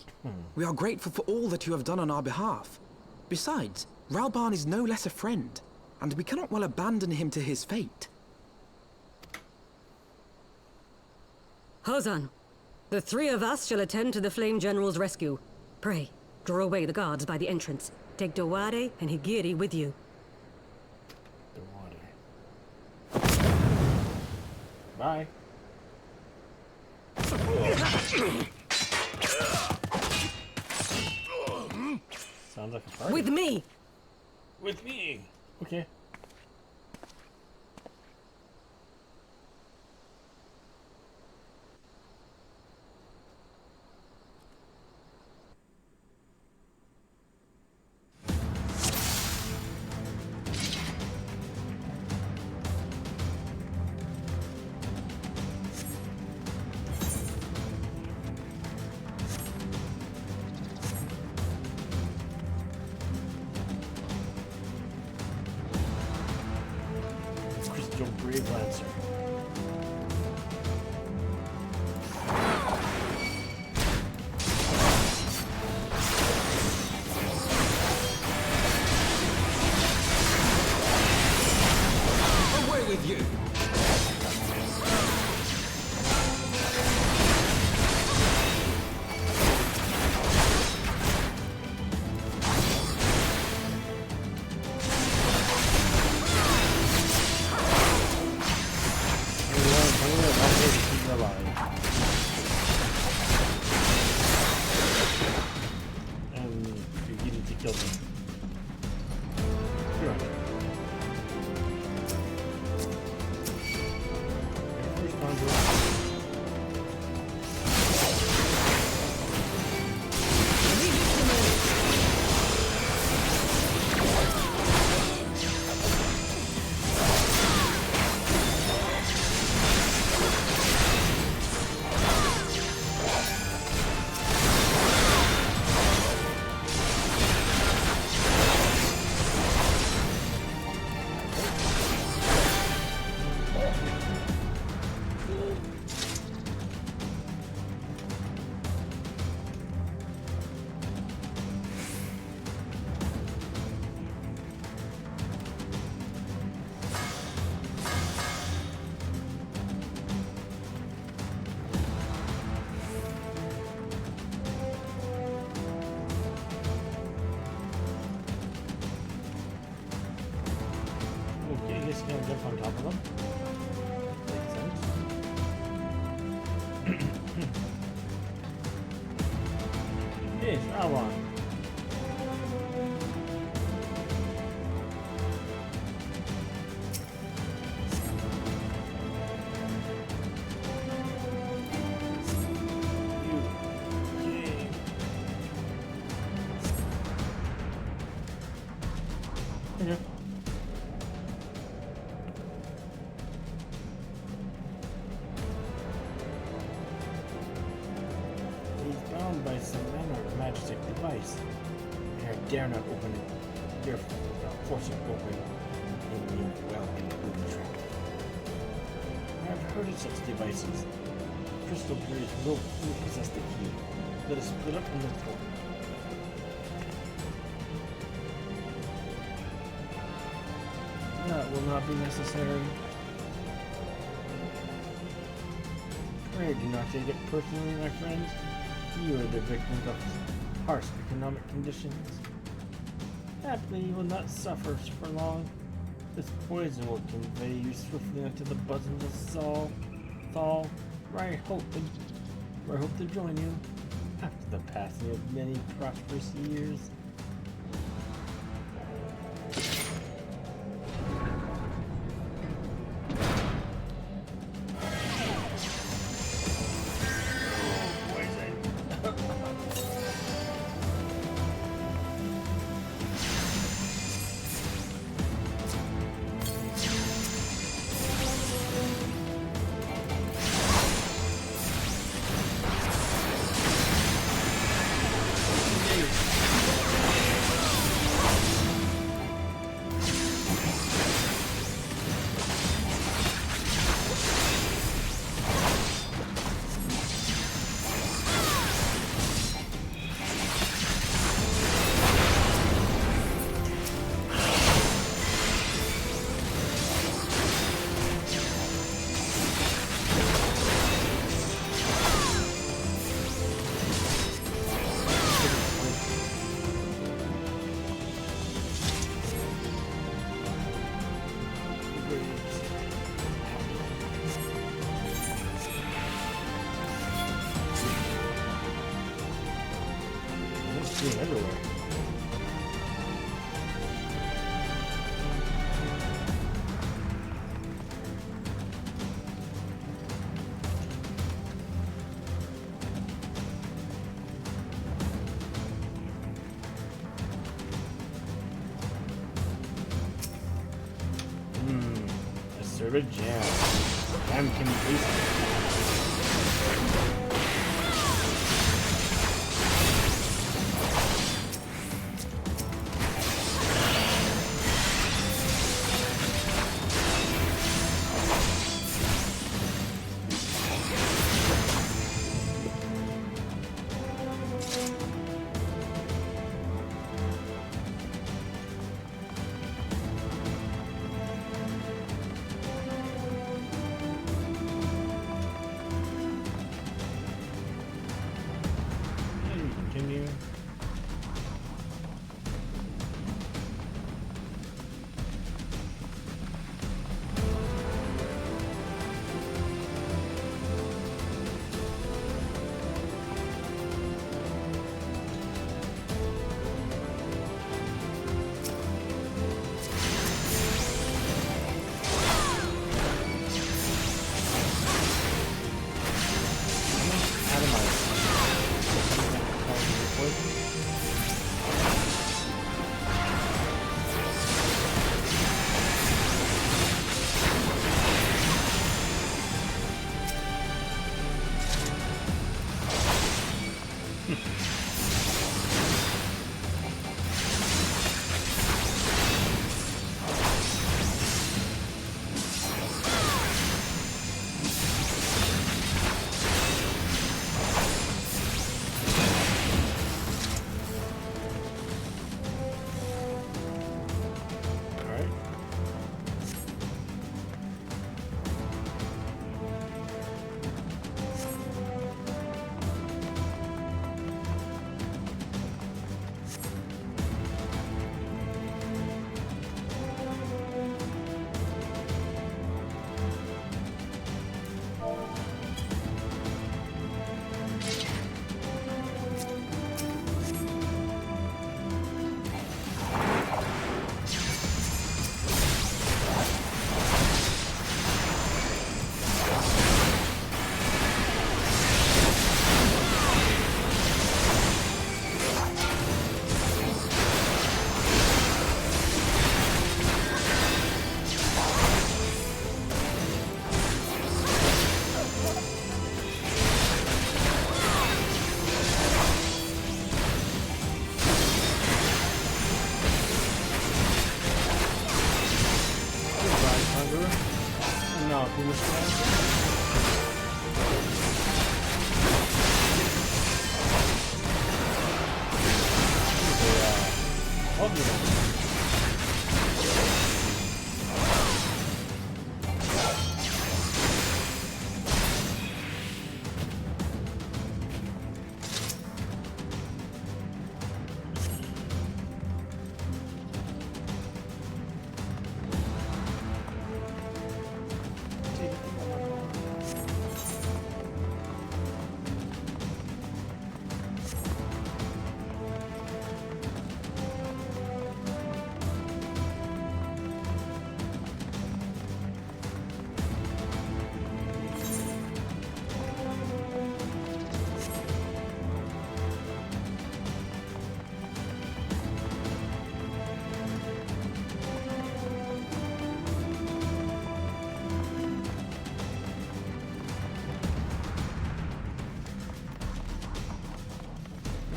We are grateful for all that you have done on our behalf. Besides, Raubon is no less a friend, and we cannot well abandon him to his fate. Hozan, the three of us shall attend to the Flame General's rescue. Pray, draw away the guards by the entrance. Take Dewade and Higiri with you. Bye. Sounds like a party. With me! With me! Okay. Crystal Brave Lancer. Away with you! And you needed to kill them. You're right. First conjure. Hey, Alon. Okay. He's bound by some manner of magic device. I dare not open it. Therefore, without forcing open in the welcome booby trap. I have heard of such devices. Crystal Berries will possess the key. Let us split up and look for it. That will not be necessary. Pray do not take it personally, my friends. You are the victims of harsh economic conditions. Happily, you will not suffer for long. This poison will convey you swiftly into the bosoms of Thal, where I hope to join you after the passing of many prosperous years. Everywhere. A served jam. Jam can taste it.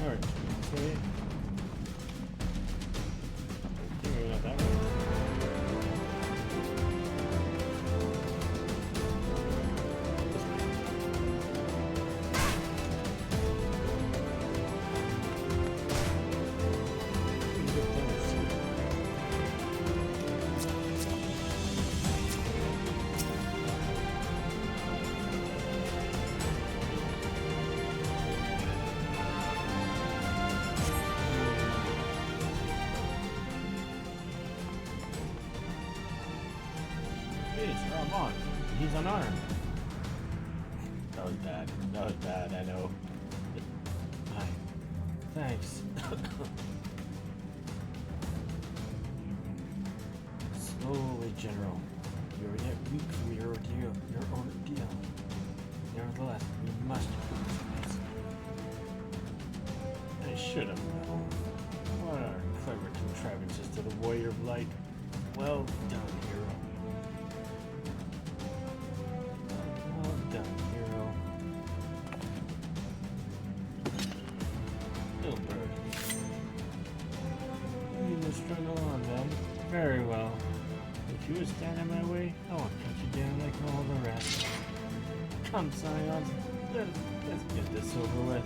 Alright, sweet. Maybe not that one. Come on, he's unarmed. That was bad. That was bad, I know. Hi. Thanks. Slowly, General. You're yet weak from your ordeal. Nevertheless, we must prove this. I should have known. What are clever contrivances to the Warrior of Light? Well done, hero. Well done, hero. Little bird. You will struggle on then. Very well. If you would stand in my way, I won't cut you down like all the rest. Come, Scions. Let's get this over with.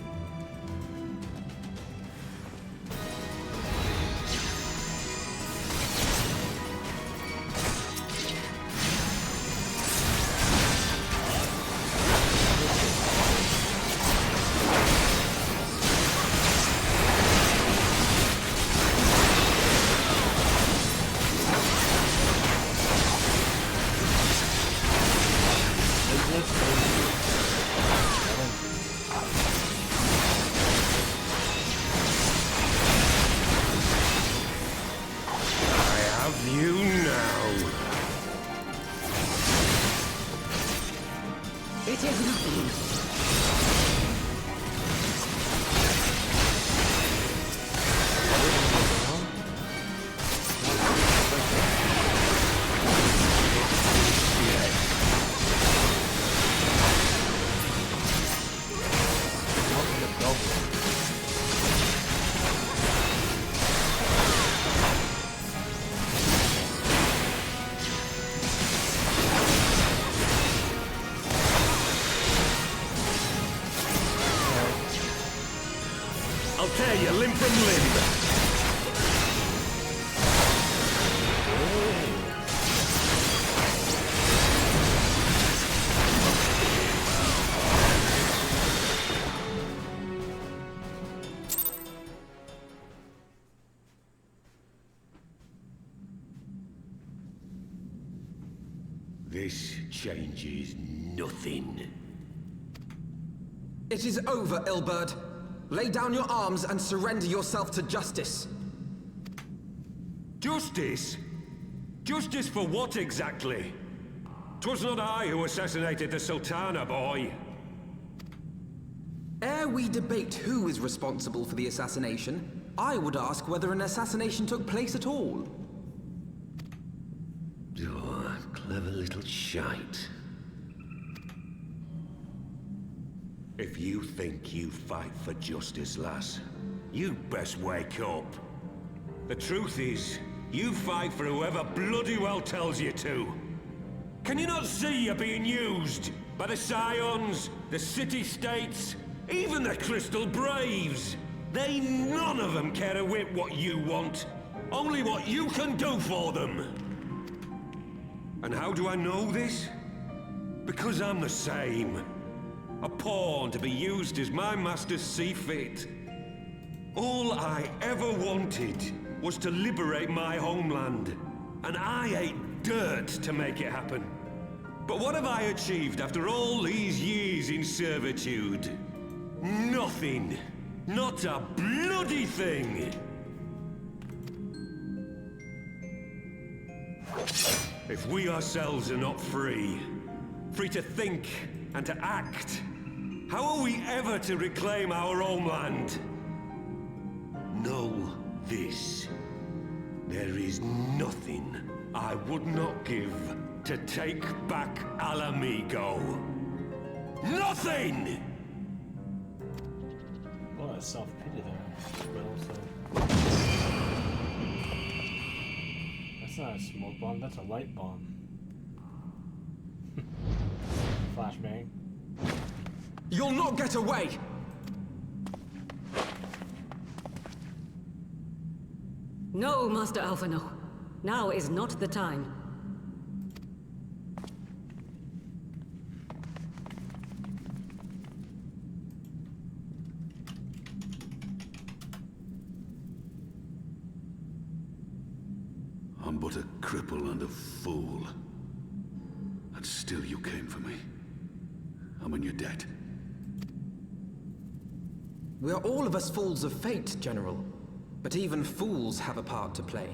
It is nothing. I'll tear you limb from limb. This changes nothing. It is over, Ilberd. Lay down your arms and surrender yourself to justice. Justice? Justice for what exactly? 'Twas not I who assassinated the Sultana, boy. Ere we debate who is responsible for the assassination, I would ask whether an assassination took place at all. Oh, clever little shite. If you think you fight for justice, lass, you'd best wake up. The truth is, you fight for whoever bloody well tells you to. Can you not see you're being used? By the Scions, the City-States, even the Crystal Braves. They none of them care a whit what you want. Only what you can do for them. And how do I know this? Because I'm the same. A pawn to be used as my masters see fit. All I ever wanted was to liberate my homeland. And I ate dirt to make it happen. But what have I achieved after all these years in servitude? Nothing. Not a bloody thing! If we ourselves are not free, free to think and to act, how are we ever to reclaim our homeland? Know this. There is nothing I would not give to take back Alamigo. Nothing! Well, that's self-pity there. But also... That's not a smoke bomb, that's a light bomb. Flashbang. You'll not get away! No, Master Alphino. Now is not the time. I'm but a cripple and a fool. And still you came for me. I'm in your debt. We are all of us fools of fate, General. But even fools have a part to play.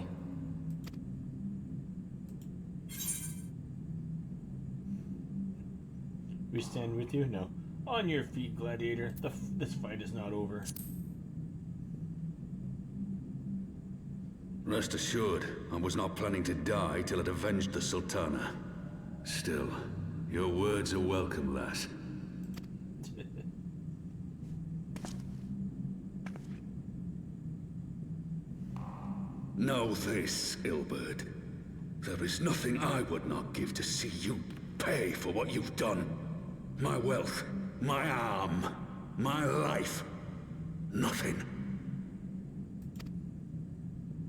We stand with you? No. On your feet, gladiator. This fight is not over. Rest assured, I was not planning to die till I'd avenged the Sultana. Still, your words are welcome, lass. Know this, Ilberd. There is nothing I would not give to see you pay for what you've done. My wealth, my arm, my life. Nothing.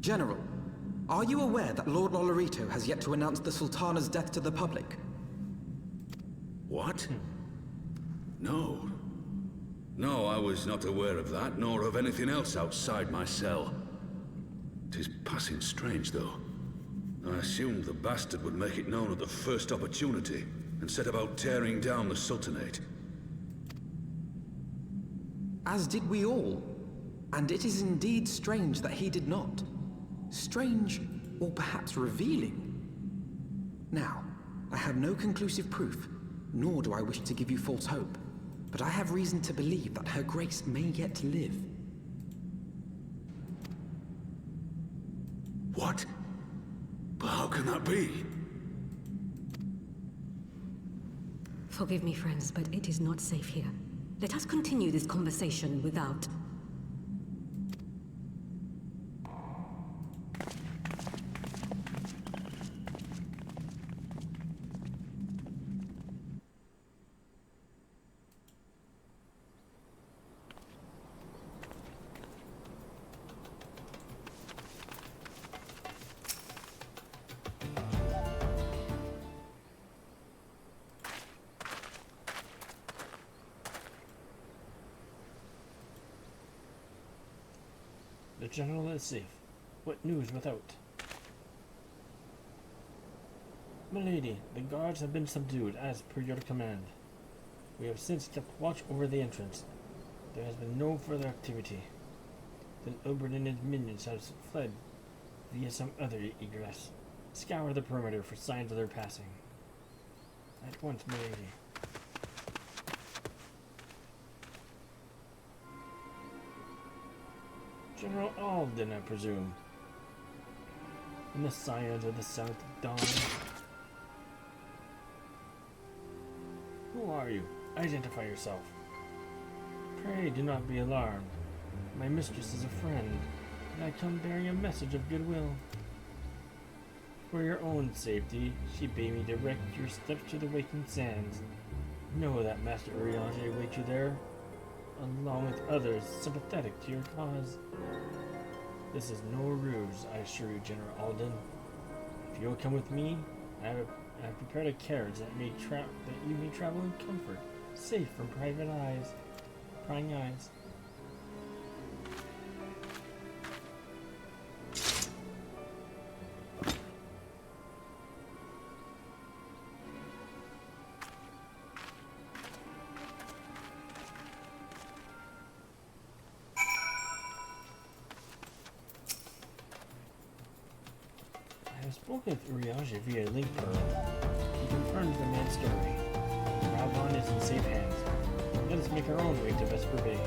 General, are you aware that Lord Lolorito has yet to announce the Sultana's death to the public? What? No. No, I was not aware of that, nor of anything else outside my cell. 'Tis passing strange, though. I assumed the bastard would make it known at the first opportunity, and set about tearing down the Sultanate. As did we all. And it is indeed strange that he did not. Strange, or perhaps revealing. Now, I have no conclusive proof, nor do I wish to give you false hope, but I have reason to believe that Her Grace may yet live. What? But how can that be? Forgive me, friends, but it is not safe here. Let us continue this conversation without... The General is safe. What news without? Milady, the guards have been subdued as per your command. We have since kept watch over the entrance. There has been no further activity. Then Ilberd and his minions have fled via some other egress. Scour the perimeter for signs of their passing. At once, milady. General Alden, I presume. And the Scions of the South Dawn. Who are you? Identify yourself. Pray do not be alarmed. My mistress is a friend, and I come bearing a message of goodwill. For your own safety, she bade me direct your steps to the waking sands. Know that Master Urianger awaits you there, along with others sympathetic to your cause. This is no ruse, I assure you, General Alden. If you will come with me, I have prepared a carriage that you may travel in comfort, safe from prying eyes. I have spoken with Urianger via link pearl. He confirms the mad story. Raubon is in safe hands. Let us make our own way to Vesper Bay.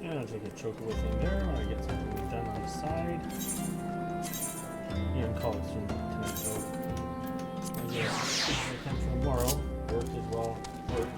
I'll take a choker with him there. I get something done on the side. Yeah, I'm calling soon tonight, so I guess time for tomorrow. Work as well. Work.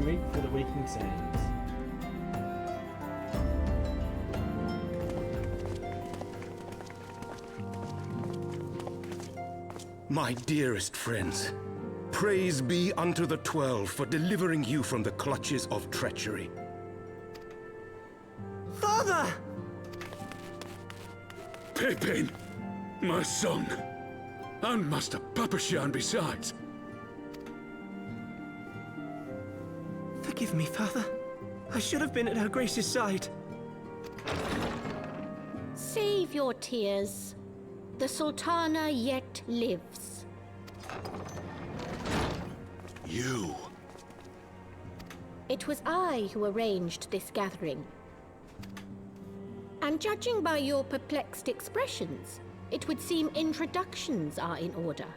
Wait for the waking sands. My dearest friends, praise be unto the 12 for delivering you from the clutches of treachery. Father! Pippin, my son, and Master Papashan besides. Forgive me, Father. I should have been at Her Grace's side. Save your tears. The Sultana yet lives. You. It was I who arranged this gathering. And judging by your perplexed expressions, it would seem introductions are in order.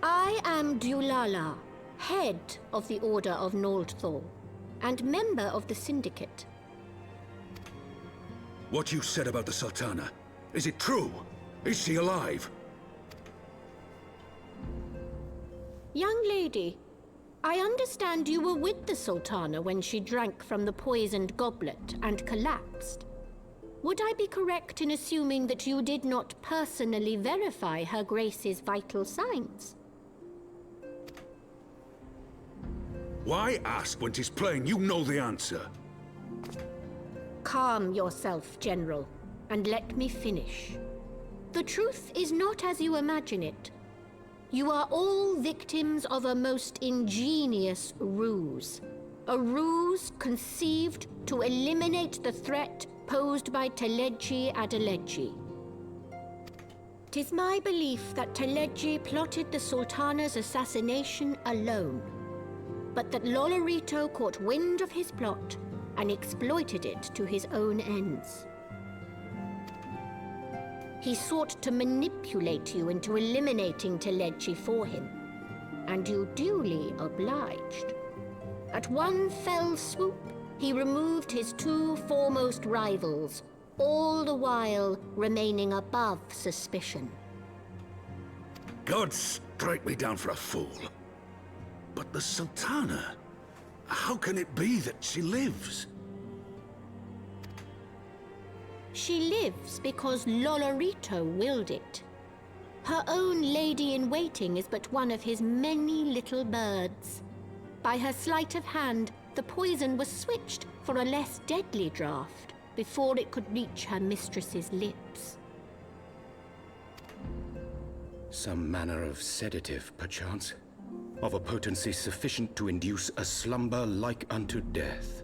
I am Dulala, head of the Order of Noldthor, and member of the Syndicate. What you said about the Sultana, is it true? Is she alive? Young lady, I understand you were with the Sultana when she drank from the poisoned goblet and collapsed. Would I be correct in assuming that you did not personally verify Her Grace's vital signs? Why ask when 'tis plain you know the answer? Calm yourself, General, and let me finish. The truth is not as you imagine it. You are all victims of a most ingenious ruse. A ruse conceived to eliminate the threat posed by Teleji Adeleji. 'Tis my belief that Teleji plotted the Sultana's assassination alone. but that Lolorito caught wind of his plot and exploited it to his own ends. He sought to manipulate you into eliminating Telechi for him, and you duly obliged. At one fell swoop, he removed his two foremost rivals, all the while remaining above suspicion. God strike me down for a fool. But the Sultana, how can it be that she lives? She lives because Lolorito willed it. Her own lady-in-waiting is but one of his many little birds. By her sleight of hand, the poison was switched for a less deadly draught before it could reach her mistress's lips. Some manner of sedative, perchance? Of a potency sufficient to induce a slumber like unto death.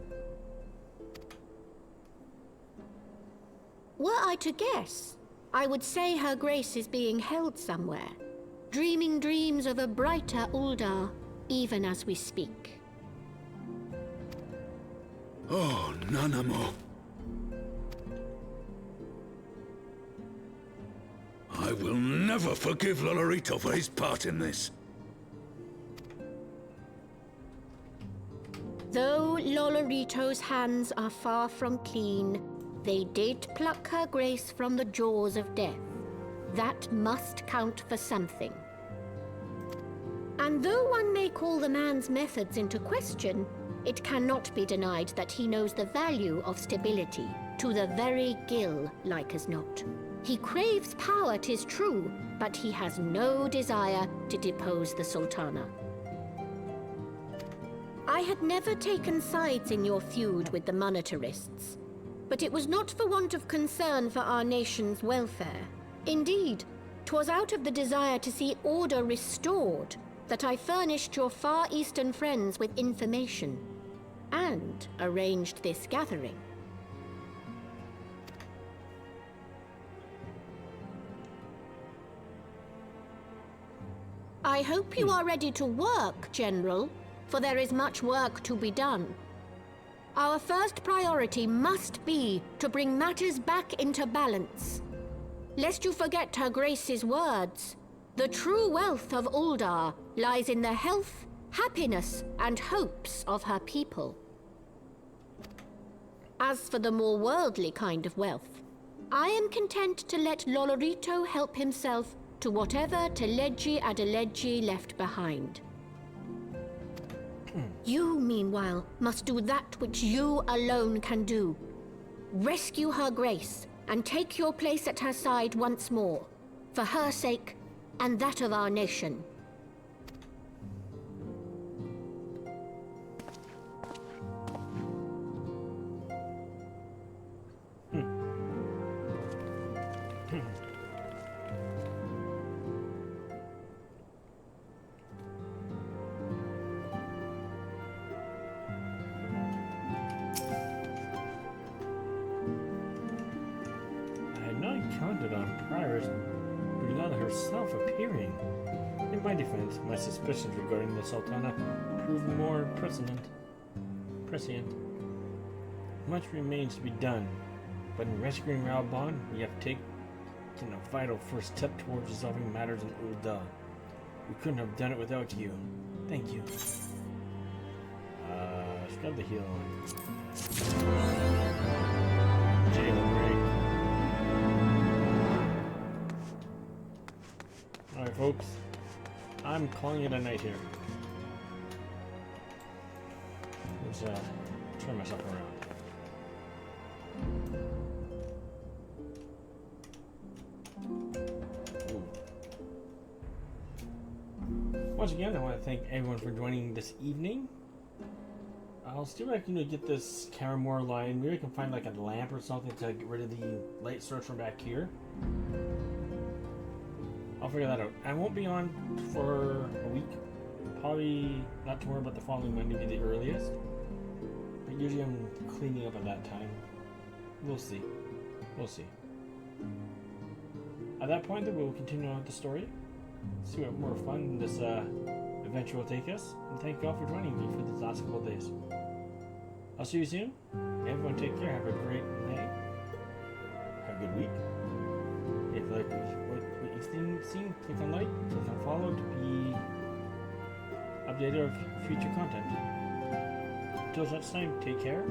Were I to guess, I would say her grace is being held somewhere, dreaming dreams of a brighter Uldar, even as we speak. Oh, Nanamo. I will never forgive Lolorito for his part in this. Though Lolorito's hands are far from clean, they did pluck her grace from the jaws of death. That must count for something. And though one may call the man's methods into question, it cannot be denied that he knows the value of stability, to the very gill, like as not. He craves power, 'tis true, but he has no desire to depose the Sultana. I had never taken sides in your feud with the monetarists, but it was not for want of concern for our nation's welfare. Indeed, 'twas out of the desire to see order restored that I furnished your Far Eastern friends with information, and arranged this gathering. I hope you are ready to work, General, for there is much work to be done. Our first priority must be to bring matters back into balance. Lest you forget Her Grace's words, the true wealth of Uldar lies in the health, happiness, and hopes of her people. As for the more worldly kind of wealth, I am content to let Lolorito help himself to whatever Telechi Adelechi left behind. You, meanwhile, must do that which you alone can do. Rescue Her Grace, and take your place at her side once more, for her sake and that of our nation. Counted on prior Brunella herself appearing. In my defense, my suspicions regarding the Sultana proved more prescient. Much remains to be done, but in rescuing Raoban, we have taken a vital first step towards resolving matters in Ul'dah. We couldn't have done it without you. Thank you. Scrub the heal on. Jailbreak. Alright folks, I'm calling it a night here. Let's turn myself around. Ooh. Once again, I want to thank everyone for joining this evening. I'll see if I can get this Karamor line. Maybe I can find like a lamp or something to get rid of the light source from back here. I'll figure that out. I won't be on for a week. Probably not tomorrow, but the following Monday will be the earliest. But usually I'm cleaning up at that time. We'll see. We'll see. At that point, then we'll continue on with the story. See what more fun this adventure will take us, and thank you all for joining me for these last couple of days. I'll see you soon. Everyone take care. Have a great night. Have a good week. If you like what you've seen, click on like, click on follow to be updated of future content. Until next time, take care.